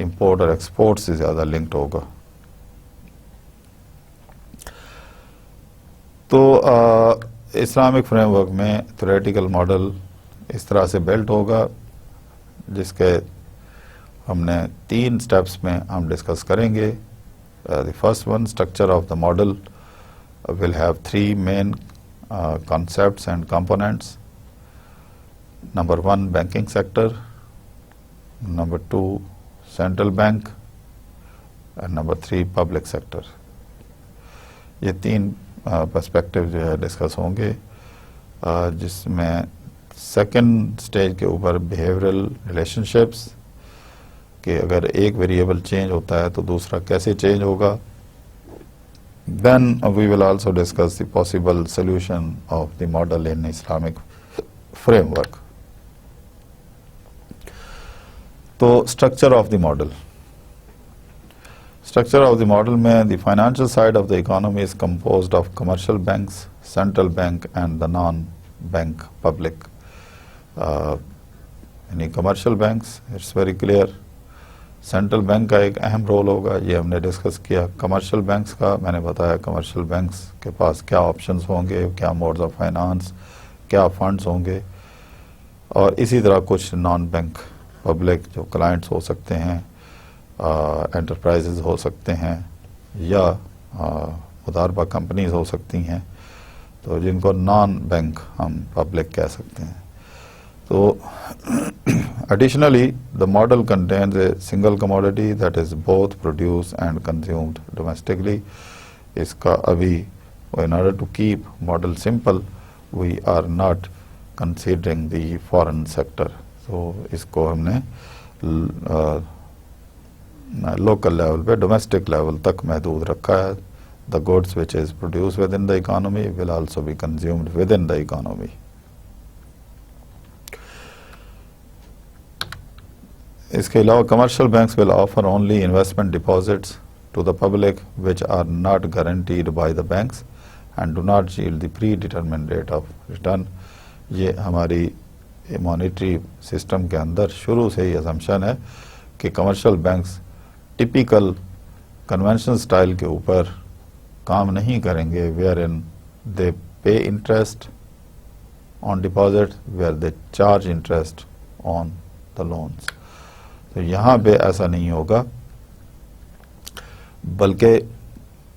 امپورٹ اور ایکسپورٹ سے زیادہ لنکڈ ہوگا. تو اسلامک فریم ورک میں تھیوریٹیکل ماڈل اس طرح سے بلٹ ہوگا، جس کے ہم نے 3 سٹیپس میں ہم ڈسکس کریں گے. The first one, structure of the model will have 3 main concepts and components. Number 1, banking sector. Number 2, central bank. And number 3, public sector. یہ 3 پرسپیکٹو جو ہے ڈسکس ہوں گے، جس میں سیکنڈ سٹیج کے اوپر بیہیورل ریلیشن شپس، کہ اگر ایک ویریبل چینج ہوتا ہے تو دوسرا کیسے چینج ہوگا. Then we will also discuss the possible solution of the model in Islamic framework. So, structure of the model. Structure of the model میں the financial side of the economy is composed of commercial banks, central bank and the non-bank public. Any commercial banks, it's very clear. Central bank کا ایک اہم role ہوگا، یہ ہم نے discuss کیا. Commercial banks کا میں نے بتایا، کمرشل بینکس کے پاس کیا آپشنز ہوں گے، کیا موڈز آف فائنانس، کیا فنڈز ہوں گے. اور اسی طرح کچھ نان بینک پبلک جو کلائنٹس ہو سکتے ہیں، انٹرپرائزز ہو سکتے ہیں، یا متعارفہ کمپنیز ہو سکتی ہیں، تو جن کو نان بینک ہم پبلک کہہ سکتے ہیں. So, additionally, the model contains a single commodity that is both produced and consumed domestically. اس کا ابھی in order to keep model simple, we are not considering the foreign sector. So, اس کو ہم نے local level پہ domestic level تک محدود رکھا ہے. The goods which is produced within the economy will also be consumed within the economy. اس کے علاوہ commercial banks will offer only investment deposits to the public which are not guaranteed by the banks and do not yield the predetermined rate of return. یہ ہماری monetary system کے اندر شروع سے ہی assumption ہے کہ commercial banks typical conventional style کے اوپر کام نہیں کریں گے where in they pay interest on deposit where they charge interest on the loans. تو یہاں پہ ایسا نہیں ہوگا بلکہ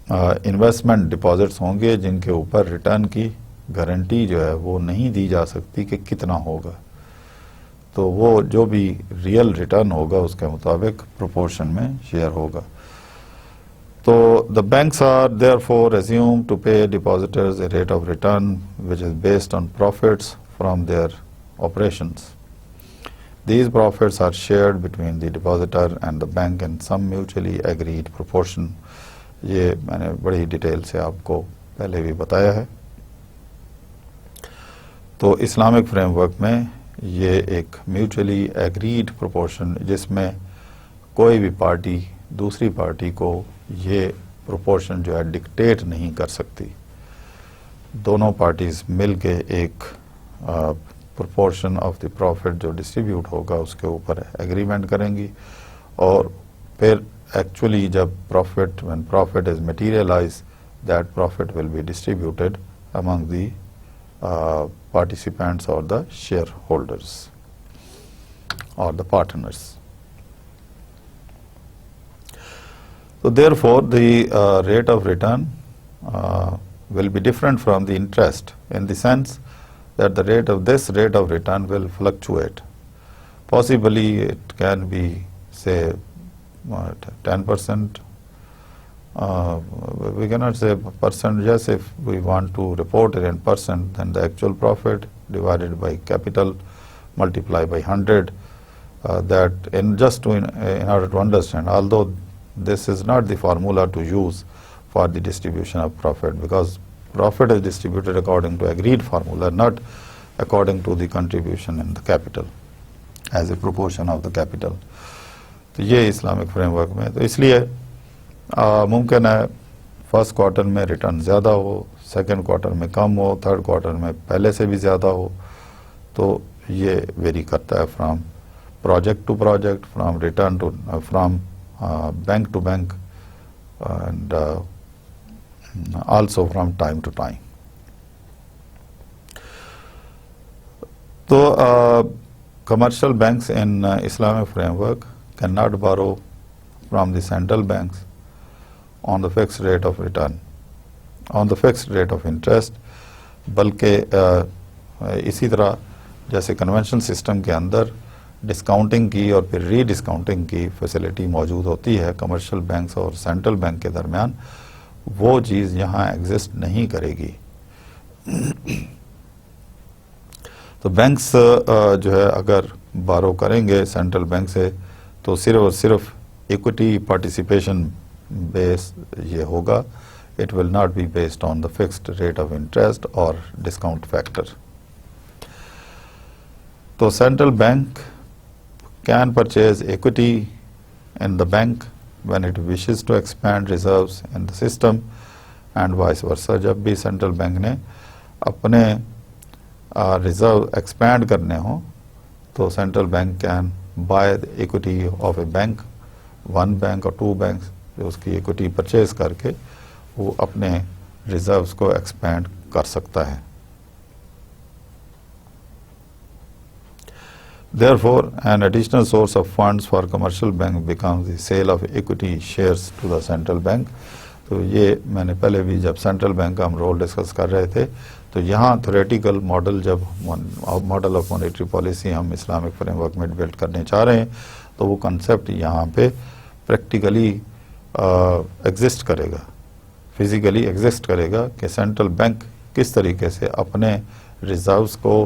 انویسٹمنٹ ڈپازٹس ہوں گے جن کے اوپر ریٹرن کی گارنٹی جو ہے وہ نہیں دی جا سکتی کہ کتنا ہوگا. تو وہ جو بھی ریئل ریٹرن ہوگا اس کے مطابق پروپورشن میں شیئر ہوگا. تو the banks are therefore assumed to pay depositors a rate of return which is based on profits from their operations. These profits are shared between the depositor and the bank in some mutually agreed proportion. یہ میں نے بڑی detail سے آپ کو پہلے بھی بتایا ہے. تو اسلامک فریم ورک میں یہ ایک میوچلی ایگریڈ پروپورشن جس میں کوئی بھی پارٹی دوسری پارٹی کو یہ پروپورشن جو ہے ڈکٹیٹ نہیں کر سکتی. دونوں پارٹیز مل کے ایک پروپورشن آف دی پروفٹ جو ڈسٹریبیوٹ ہوگا اس کے اوپر ایگریمنٹ کریں گی اور پھر ایکچولی جب when profit is materialized, that profit will be distributed among the participants or the shareholders or the partners. So therefore the rate of return will be different from the interest in the sense that this rate of return will fluctuate. Possibly it can be say 10%. We cannot say percent. Just if we want to report it in percent, then the actual profit divided by capital multiplied by 100. That in order to understand, although this is not the formula to use for the distribution of profit, because profit is distributed according to agreed formula, not according to the contribution in the capital as a proportion of the capital. تو یہ Islamic framework میں تو اس لیے ممکن ہے first quarter میں return زیادہ ہو, second quarter میں کم ہو, تھرڈ کوارٹر میں پہلے سے بھی زیادہ ہو. تو یہ ویری کرتا ہے from project to project, from return to from bank to bank and also from time to time. تو commercial banks in Islamic framework cannot borrow from the central banks on the fixed rate of return, on the fixed rate of interest, بلکہ اسی طرح جیسے convention system کے اندر discounting کی اور پھر ری discounting کی فیسلٹی موجود ہوتی ہے کمرشل بینکس اور سینٹرل بینک کے درمیان, وہ چیز یہاں ایگزسٹ نہیں کرے گی. تو بینکس جو ہے اگر بارو کریں گے سینٹرل بینک سے تو صرف اور صرف ایکوٹی پارٹیسپیشن بیس یہ ہوگا. It will not be based on the fixed rate of interest or discount factor. So central bank can purchase equity in the bank when it wishes to expand reserves in the system and vice versa. جب بھی central bank نے اپنے reserve expand کرنے ہوں تو central bank can buy equity of a bank, one bank اور to banks, جو اس کی ایکوٹی پرچیز کر کے وہ اپنے ریزروز کو ایکسپینڈ کر سکتا ہے. Therefore, an additional source of funds for commercial bank becomes the sale of equity shares to the central bank. تو یہ میں نے پہلے بھی جب سینٹرل بینک کا ہم رول ڈسکس کر رہے تھے تو یہاں تھیوریٹیکل ماڈل, جب ماڈل آف مانیٹری پالیسی ہم اسلامک فریم ورک میں بلڈ کرنے چاہ رہے ہیں تو وہ کنسیپٹ یہاں پہ پریکٹیکلی ایگزسٹ کرے گا, فزیکلی ایگزسٹ کرے گا کہ سینٹرل بینک کس طریقے سے اپنے ریزروز کو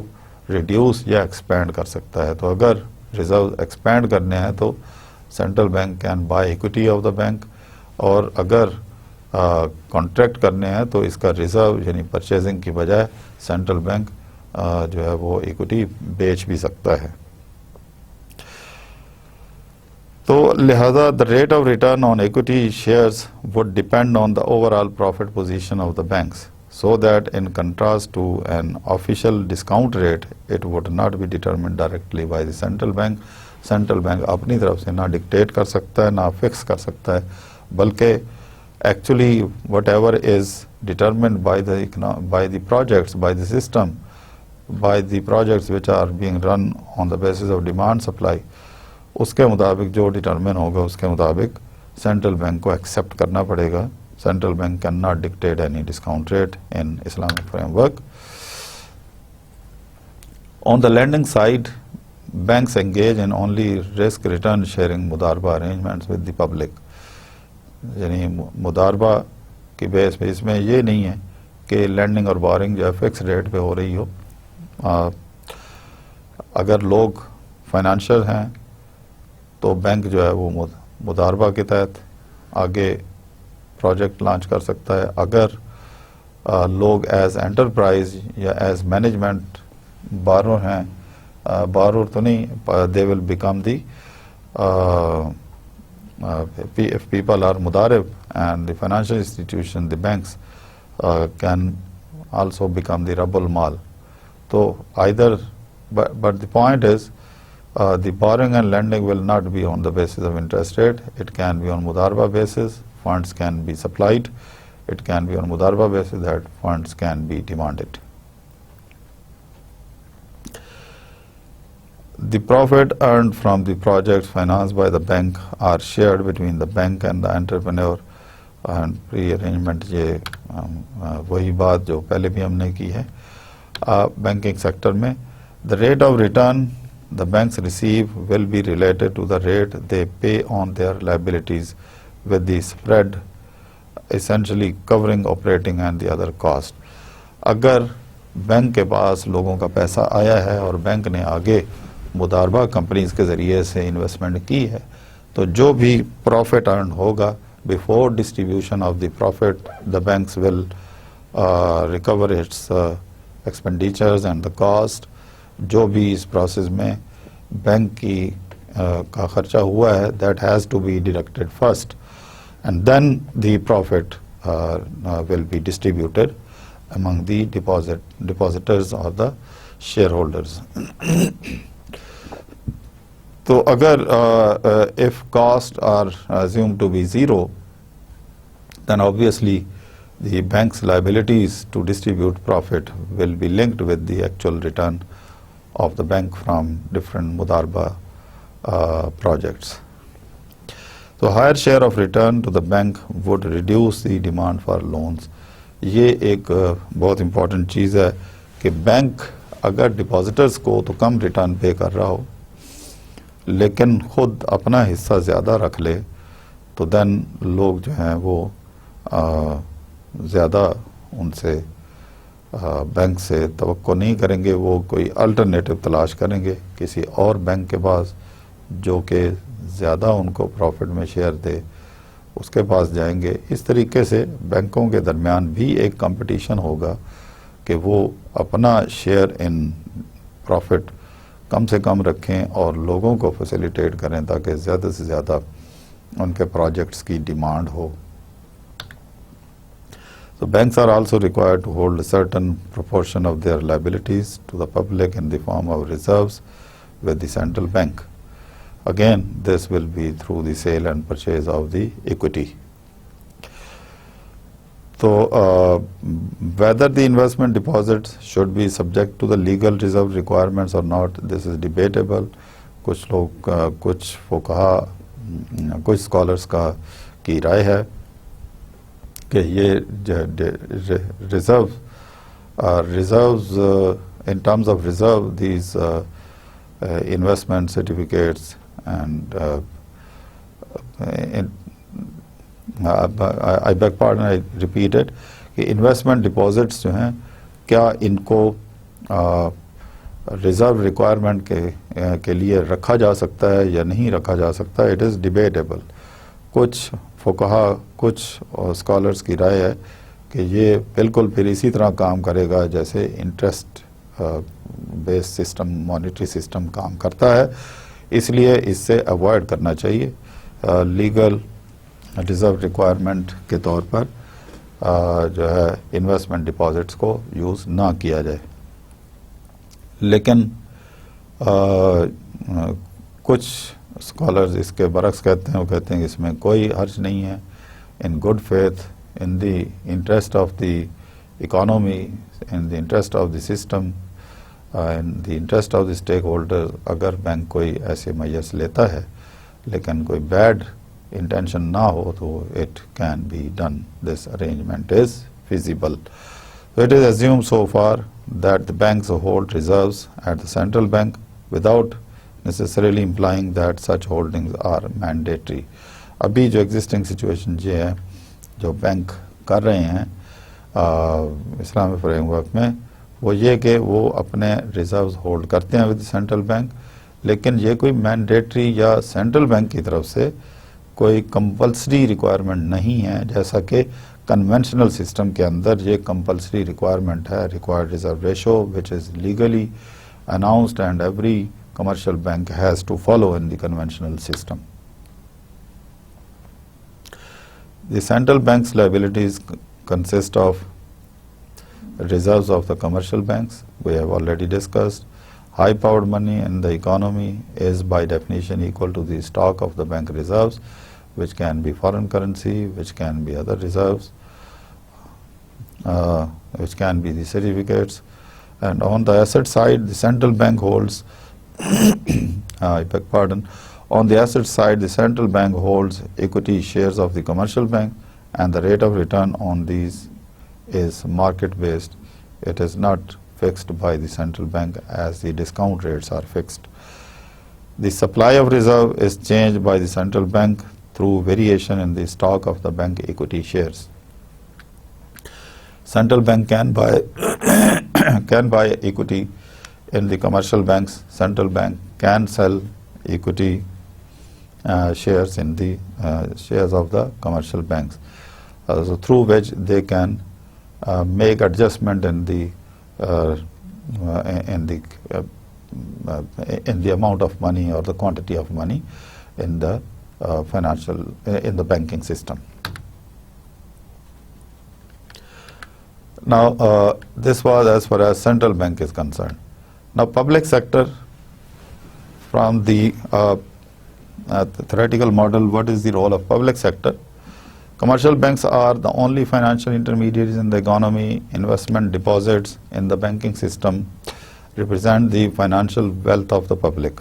ریڈیوس یا ایکسپینڈ کر سکتا ہے. تو اگر ریزرو ایکسپینڈ کرنے ہیں تو central bank can buy equity of the bank, اور اگر کانٹریکٹ کرنے ہیں تو اس کا ریزرو یعنی پرچیزنگ کی بجائے سینٹرل بینک جو ہے وہ ایکوٹی بیچ بھی سکتا ہے. تو لہذا the rate of return on equity shares would depend on the overall profit position of the banks, so that in contrast to an official discount rate, it would not be determined directly by the central bank. Central bank اپنی طرف سے نہ dictate کر سکتا ہے، نہ fix کر سکتا ہے، بلکہ actually whatever is determined by the projects, by the system, by the projects which are being run on the basis of demand supply, اس کے مطابق جو ڈیٹرمن ہوگا اس کے مطابق سینٹرل بینک کو ایکسیپٹ کرنا پڑے گا. Central bank can not dictate any discount rate in Islamic framework. On the lending side, banks engage in only risk return sharing مداربہ arrangements with the public. یعنی مداربہ کی بیس پہ اس میں یہ نہیں ہے کہ لینڈنگ اور بورنگ جو ہے فکس ریٹ پہ ہو رہی ہو. اگر لوگ فائنانشل ہیں تو بینک جو ہے وہ مداربہ کے تحت آگے پروجیکٹ لانچ کر سکتا ہے. اگر لوگ ایز انٹرپرائز یا ایز مینجمنٹ بارور ہیں, بارور تو نہیں, they will become the if people are mudarib, and the financial institution, the banks can also become the rabul mal. So either, but the point is the borrowing and lending will not be on the basis of interest rate. It can be on mudarba basis, funds can be supplied. It can be on mudarba basis that funds can be demanded. The profit earned from the projects financed by the bank are shared between the bank and the entrepreneur. And pre-arrangement یہ وہی بات جو پہلے بھی ہم نے کی ہے بینکنگ سیکٹر میں. The rate of return the banks receive will be related to the rate they pay on their liabilities, with the spread essentially covering operating and the other cost. اگر بینک کے پاس لوگوں کا پیسہ آیا ہے اور bank نے آگے مداربہ کمپنیز کے ذریعے سے انویسٹمنٹ کی ہے, تو جو بھی پروفٹ ارن ہوگا before distribution of the profit, the banks will recover its expenditures and the cost. جو بھی اس پروسیس میں بینک کی کا خرچہ ہوا ہے, that has to be deducted first, and then the profit will be distributed among the depositors or the shareholders. تو اگر if costs are assumed to be zero, then obviously the bank's liabilities to distribute profit will be linked with the actual return of the bank from different mudarba projects. So higher share of return to the bank would reduce the demand for loans. یہ ایک بہت important چیز ہے کہ bank اگر ڈپازٹرز کو تو کم return پے کر رہا ہو لیکن خود اپنا حصہ زیادہ رکھ لے, تو دین لوگ جو ہیں وہ زیادہ ان سے بینک سے توقع نہیں کریں گے, وہ کوئی الٹرنیٹو تلاش کریں گے کسی اور بینک کے پاس جو کہ زیادہ ان کو پروفٹ میں شیئر دے, اس کے پاس جائیں گے. اس طریقے سے بینکوں کے درمیان بھی ایک کمپٹیشن ہوگا کہ وہ اپنا شیئر ان پروفٹ کم سے کم رکھیں اور لوگوں کو فیسیلیٹیٹ کریں تاکہ زیادہ سے زیادہ ان کے پروجیکٹس کی demand who. So banks are also required to hold a certain proportion of their liabilities to the public in the form of reserves with the central bank. Again, this will be through the sale and purchase of the equity. So whether the investment deposits should be subject to the legal reserve requirements or not, this is debatable. کچھ لوگ کچھ فقہا کچھ scholars کی رائے ہے کہ یہ reserves in terms of reserve, these investment certificates and I beg pardon, I repeat it, کہ انویسٹمنٹ ڈپازٹس جو ہیں کیا ان کو ریزرو ریکوائرمنٹ کے لیے رکھا جا سکتا ہے یا نہیں رکھا جا سکتا. It is debatable. کچھ فقہا کچھ اسکالرس کی رائے ہے کہ یہ بالکل پھر اسی طرح کام کرے گا جیسے انٹرسٹ بیس سسٹم, مانیٹری سسٹم کام کرتا ہے. इसलिए इससे अवॉइड करना चाहिए लीगल रिजर्व रिक्वायरमेंट के तौर पर जो है इन्वेस्टमेंट डिपॉजिट्स को यूज़ ना किया जाए। लेकिन कुछ स्कॉलर्स इसके बरक्स कहते हैं, वो कहते हैं कि इसमें कोई हर्ज नहीं है। In good faith, in the interest of the economy, in the interest of the system, in the interest of the stakeholder, अगर बैंक कोई ऐसे मैयर्स लेता है लेकिन कोई बैड इंटेंशन ना हो तो it can be done, this arrangement is feasible. So it is assumed so far that the banks hold reserves at the central bank without necessarily implying that such holdings are mandatory. अभी जो existing situation ये है, जो bank कर रहे हैं इस्लामी framework में, वो ये कि वो अपने रिजर्व्स होल्ड करते हैं विद सेंट्रल बैंक, लेकिन ये कोई मैंडेटरी या सेंट्रल बैंक की तरफ से कोई कंपल्सरी रिक्वायरमेंट नहीं है, जैसा कि कन्वेंशनल सिस्टम के अंदर ये कंपल्सरी रिक्वायरमेंट है, required reserve ratio which is legally announced and every commercial bank has to follow in the conventional system. The central bank's liabilities consist of reserves of the commercial banks. We have already discussed. High-powered money in the economy is by definition equal to the stock of the bank reserves, which can be foreign currency, which can be other reserves, which can be the certificates. And on the asset side, the central bank holds I beg pardon. On the asset side, the central bank holds equity shares of the commercial bank, and the rate of return on these is market-based. It is not fixed by the central bank as the discount rates are fixed. The supply of reserve is changed by the central bank through variation in the stock of the bank equity shares. Central bank can buy can buy equity in the commercial banks. Central bank can sell equity shares in the shares of the commercial banks, so through which they can make adjustment in the amount of money or the quantity of money in the in the banking system. Now this was as far as central bank is concerned. Now public sector, from the theoretical model, what is the role of public sector? Commercial banks are the only financial intermediaries in the economy. Investment deposits in the banking system represent the financial wealth of the public.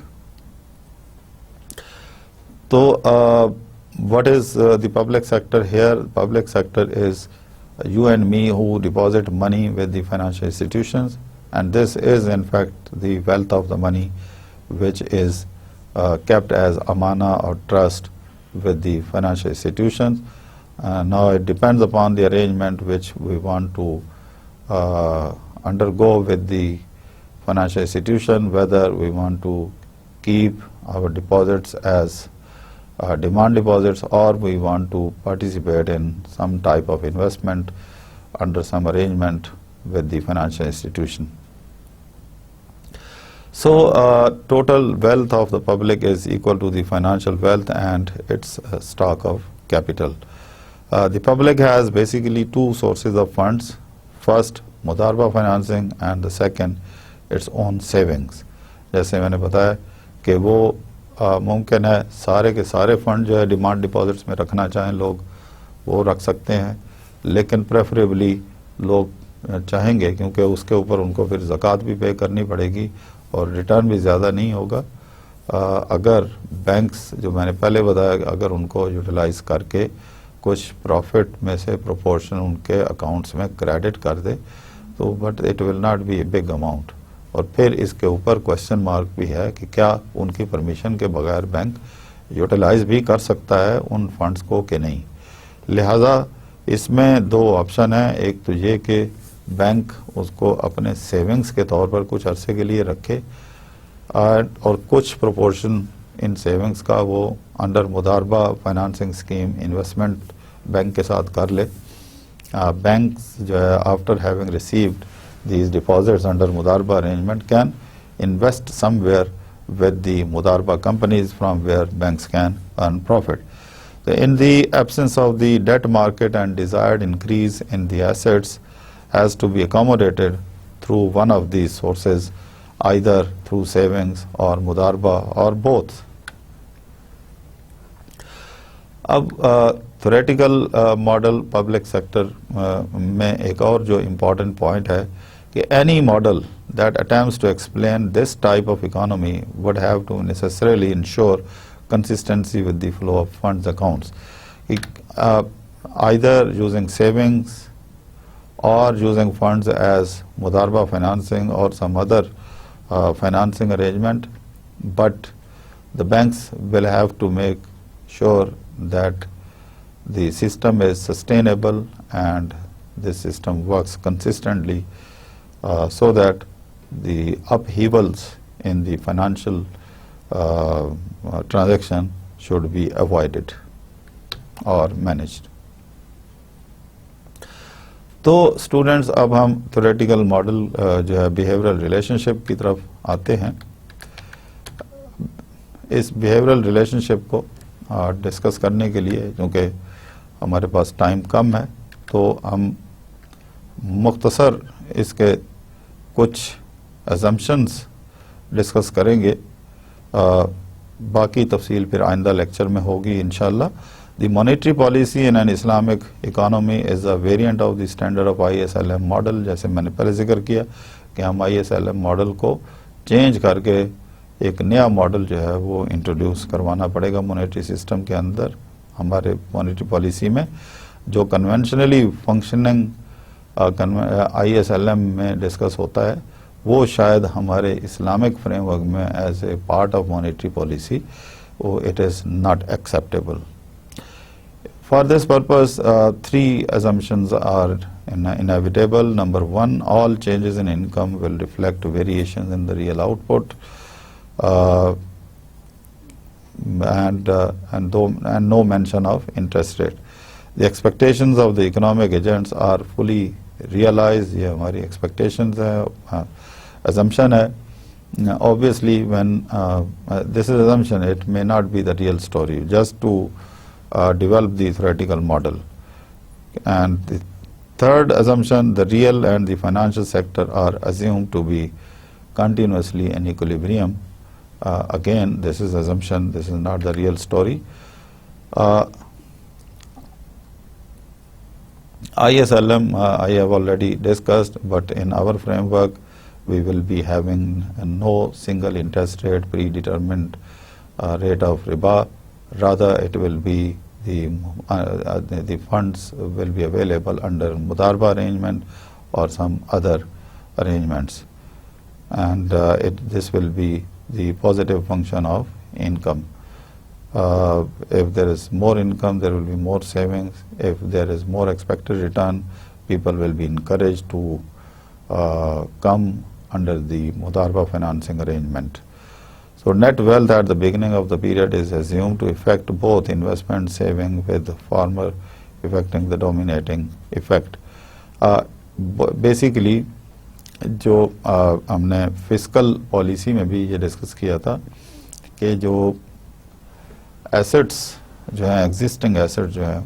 So what is the public sector here? Public sector is you and me who deposit money with the financial institutions, and this is in fact the wealth of the money which is kept as amana or trust with the financial institutions. Now it depends upon the arrangement which we want to undergo with the financial institution, whether we want to keep our deposits as demand deposits or we want to participate in some type of investment under some arrangement with the financial institution. So total wealth of the public is equal to the financial wealth and its stock of capital. The public has basically two sources of funds. First, मुदारबा financing, and the second, its own savings. जैसे मैंने बताया कि वो मुमकिन है सारे के सारे फंड जो है डिमांड डिपॉजिट्स में रखना चाहें लोग, वो रख सकते हैं, लेकिन प्रेफरेबली लोग चाहेंगे क्योंकि उसके ऊपर उनको फिर ज़कात भी पे करनी पड़ेगी और रिटर्न भी ज़्यादा नहीं होगा। अगर बैंक्स, जो मैंने पहले बताया, अगर उनको यूटिलाइज़ करके कुछ प्रॉफिट में से प्रोपोर्शन उनके अकाउंट्स में क्रेडिट कर दे तो but it will not B a big amount. और फिर इसके ऊपर क्वेश्चन मार्क भी है कि क्या उनकी परमिशन के बगैर बैंक यूटिलाइज़ भी कर सकता है उन फंड्स को कि नहीं। लिहाजा इसमें दो ऑप्शन हैं, एक तो ये कि बैंक उसको अपने सेविंग्स के तौर पर कुछ अरसे के लिए रखे और कुछ प्रोपोर्शन इन सेविंग्स का वो अंडर मुदारबा फाइनेंसिंग स्कीम इन्वेस्टमेंट बैंक के साथ कर ले। बैंक्स जो है after having received these deposits under mudarba arrangement can invest somewhere with the Mudarba companies from where banks can earn profit. So in the absence of the debt market and desired increase in the assets has to be accommodated through one of these sources, either through savings or Mudarba or both. अब theoretical model public sector में एक और जो important point है कि any model that attempts to explain this type of economy would have to necessarily ensure consistency with the flow of funds accounts. Either using savings or using funds as Mudarba financing or some other financing arrangement, but the banks will have to make sure that the system is sustainable and this system works consistently so that the upheavals in the financial transaction should be avoided or managed. तो students अब हम theoretical model जो है behavioural relationship की तरफ आते हैं. इस बिहेवियरल रिलेशनशिप को डिस्कस करने के लिए, क्योंकि हमारे पास टाइम कम है, तो हम मुख्तसर इसके कुछ असम्पशंस डिस्कस करेंगे. बाकी तफसील फिर आइंदा लेक्चर में होगी इंशाल्लाह. The monetary policy in an Islamic economy is a variant of the standard of ISLM model. जैसे मैंने पहले जिक्र किया कि हम ISLM मॉडल को चेंज करके एक नया मॉडल जो है वो इंट्रोड्यूस करवाना पड़ेगा मॉनेटरी सिस्टम के अंदर. हमारे मॉनेटरी पॉलिसी में जो कन्वेंशनली फंक्शनिंग ISLM में डिस्कस होता है वो शायद हमारे इस्लामिक फ्रेमवर्क में as a part of monetary policy वो it is not acceptable. For this purpose, three assumptions are inevitable. Number one, all changes in income will reflect variations in the real output, and no mention of interest rate. The expectations of the economic agents are fully realized. ये हमारी expectations है, assumption है. Obviously, when this is assumption, it may not be the real story. Just to develop the theoretical model. And the third assumption, the real and the financial sector are assumed to be continuously in equilibrium. Again, this is assumption, this is not the real story. ISLM I have already discussed, but in our framework we will be having no single interest rate, predetermined rate of riba. Rather, it will be the funds will be available under Mudarba arrangement or some other arrangements, and this will be the positive function of income. If there is more income, there will be more savings. If there is more expected return, people will be encouraged to come under the Mudarba financing arrangement. So net wealth at the beginning of the period is assumed to affect both investment saving, with the former affecting the dominating effect. Basically, जो हमने fiscal policy में भी ये discuss किया था कि जो assets जो हैं, एग्जिस्टिंग एसेट्स जो हैं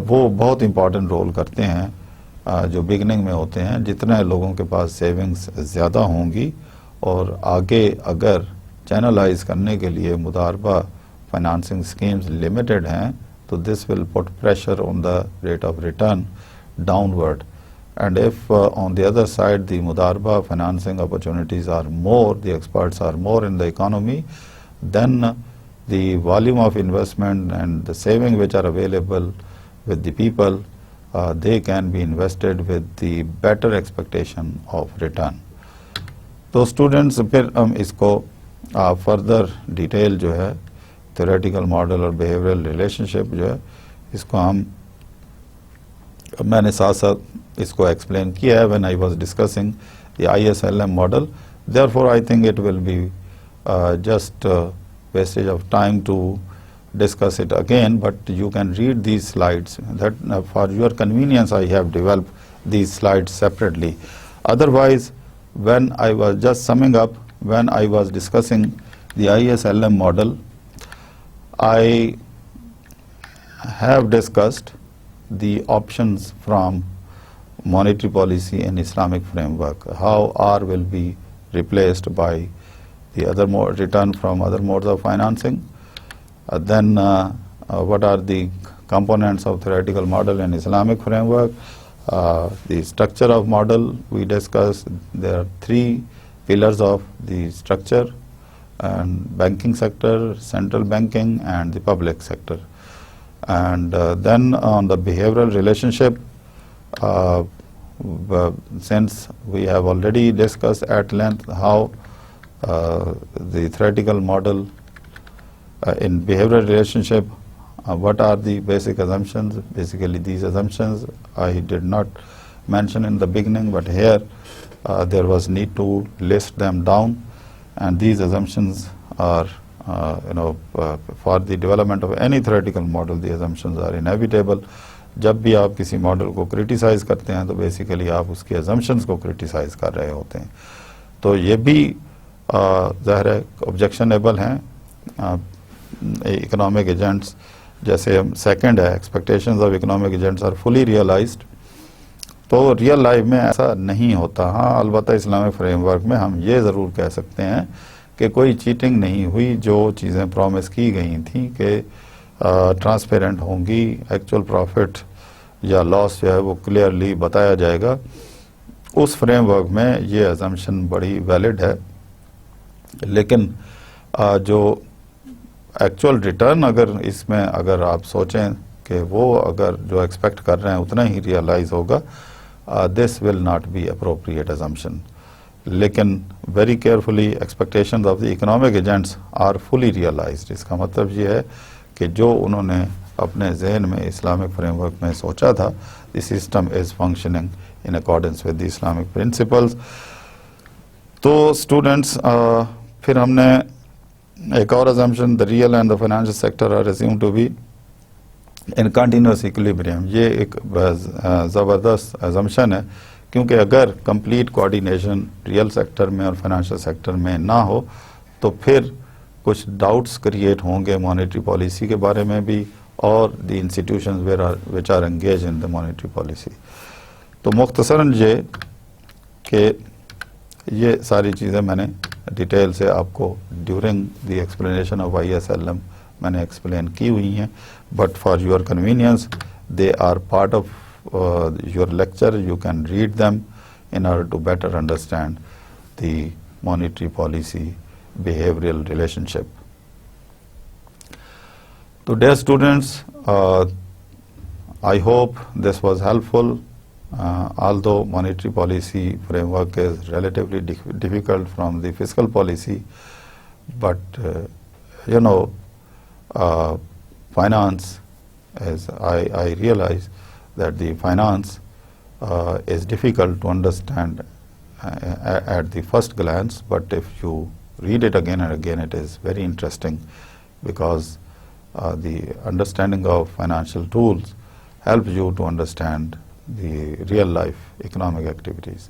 वो बहुत इम्पॉर्टेंट रोल करते हैं जो बिगनिंग में होते हैं. जितने लोगों के पास सेविंग्स ज़्यादा होंगी और आगे अगर चैनलाइज करने के लिए मुदारबा फाइनेंसिंग स्कीम्स लिमिटेड हैं तो this will put pressure on the rate of return downward. And if on the other side the Mudarba financing opportunities are more, the experts are more in the economy, then the volume of investment and the saving which are available with the people, they can be invested with the better expectation of return. तो students फिर हम इसको further detail जो है theoretical model और behavioural relationship जो है इसको हम मैंने साथ साथ इसको एक्सप्लेन किया है when I was discussing the ISLM model. Therefore I think it will be just wastage of time to discuss it again, but you can read these slides. That for your convenience I have developed these slides separately. Otherwise, when I was just summing up when I was discussing the ISLM model, I have discussed the options from monetary policy and Islamic framework, how R will be replaced by the other return from other modes of financing. Then what are the components of theoretical model in Islamic framework, the structure of model we discussed. There are three pillars of the structure, and banking sector, central banking, and the public sector. And then on the behavioral relationship, since we have already discussed at length how the theoretical model in behavioral relationship, what are the basic assumptions. Basically these assumptions I did not mention in the beginning, but here there was need to list them down, and these assumptions are for the development of any theoretical model, the assumptions are inevitable. जब भी आप किसी model को criticise करते हैं तो basically आप उसके assumptions को क्रिटिसाइज कर रहे होते हैं, तो ये भी ज़ाहिर है ऑब्जेक्शनेबल हैं. इकोनॉमिक एजेंट्स जैसे सेकंड है, expectations of economic agents are fully realized, तो रियल लाइफ में ऐसा नहीं होता. हाँ, अलबत्ता इस्लामिक फ्रेमवर्क में हम ये ज़रूर कह सकते हैं कि कोई चीटिंग नहीं हुई. जो चीज़ें प्रॉमिस की गई थी कि ट्रांसपेरेंट होंगी, एक्चुअल प्रॉफिट या लॉस जो है वो क्लियरली बताया जाएगा, उस फ्रेमवर्क में ये अजम्पशन बड़ी वैलिड है. लेकिन जो एक्चुअल रिटर्न अगर आप सोचें कि वो अगर जो एक्सपेक्ट कर रहे हैं उतना ही रियलाइज होगा, this will not be appropriate assumption. लेकिन very carefully expectations of the economic agents are fully realised. इसका मतलब ये है कि जो उन्होंने अपने जहन में इस्लामिक फ्रेमवर्क में सोचा था, the system is functioning in accordance with the Islamic principles. तो स्टूडेंट्स, फिर हमने एक और assumption, the real and the financial sector are assumed to be in continuous equilibrium. ये एक ज़बरदस्त assumption है, क्योंकि अगर complete coordination रियल सेक्टर में और फाइनेंशियल सेक्टर में ना हो तो फिर कुछ डाउट्स क्रिएट होंगे मॉनेटरी पॉलिसी के बारे में भी और the institutions which are engaged in the monetary policy. तो मुख्तसरन ये कि ये सारी चीज़ें मैंने डिटेल से आपको during the explanation of ISLM मैंने एक्सप्लेन की हुई हैं, but for your convenience they are part of your lecture. You can read them in order to better understand the monetary policy behavioral relationship. So dear students, I hope this was helpful. Although monetary policy framework is relatively difficult from the fiscal policy, but finance, as I realize that the finance is difficult to understand at the first glance, but if you read it again and again, it is very interesting, because the understanding of financial tools helps you to understand the real life economic activities.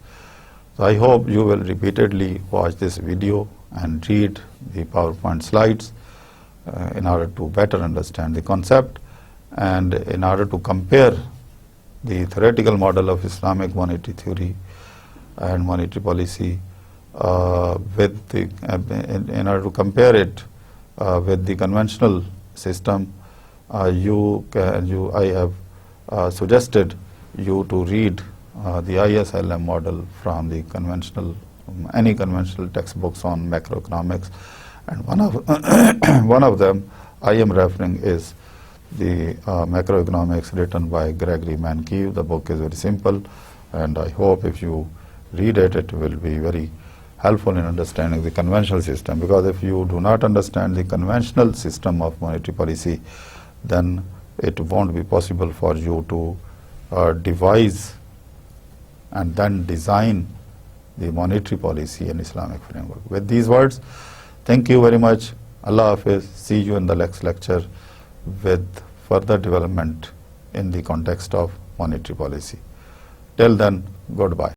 So I hope you will repeatedly watch this video and read the PowerPoint slides in order to better understand the concept, and in order to compare the theoretical model of Islamic monetary theory and monetary policy with the, in order to compare it with the conventional system, I have suggested you to read the ISLM model from the any conventional textbooks on macroeconomics, and one of them I am referring is the macroeconomics written by Gregory Mankiw. The book is very simple, and I hope if you read it, it will be very helpful in understanding the conventional system, because if you do not understand the conventional system of monetary policy, then it won't be possible for you to devise and then design the monetary policy in Islamic framework. With these words, thank you very much. Allah Hafiz. See you in the next lecture with further development in the context of monetary policy. Till then, goodbye.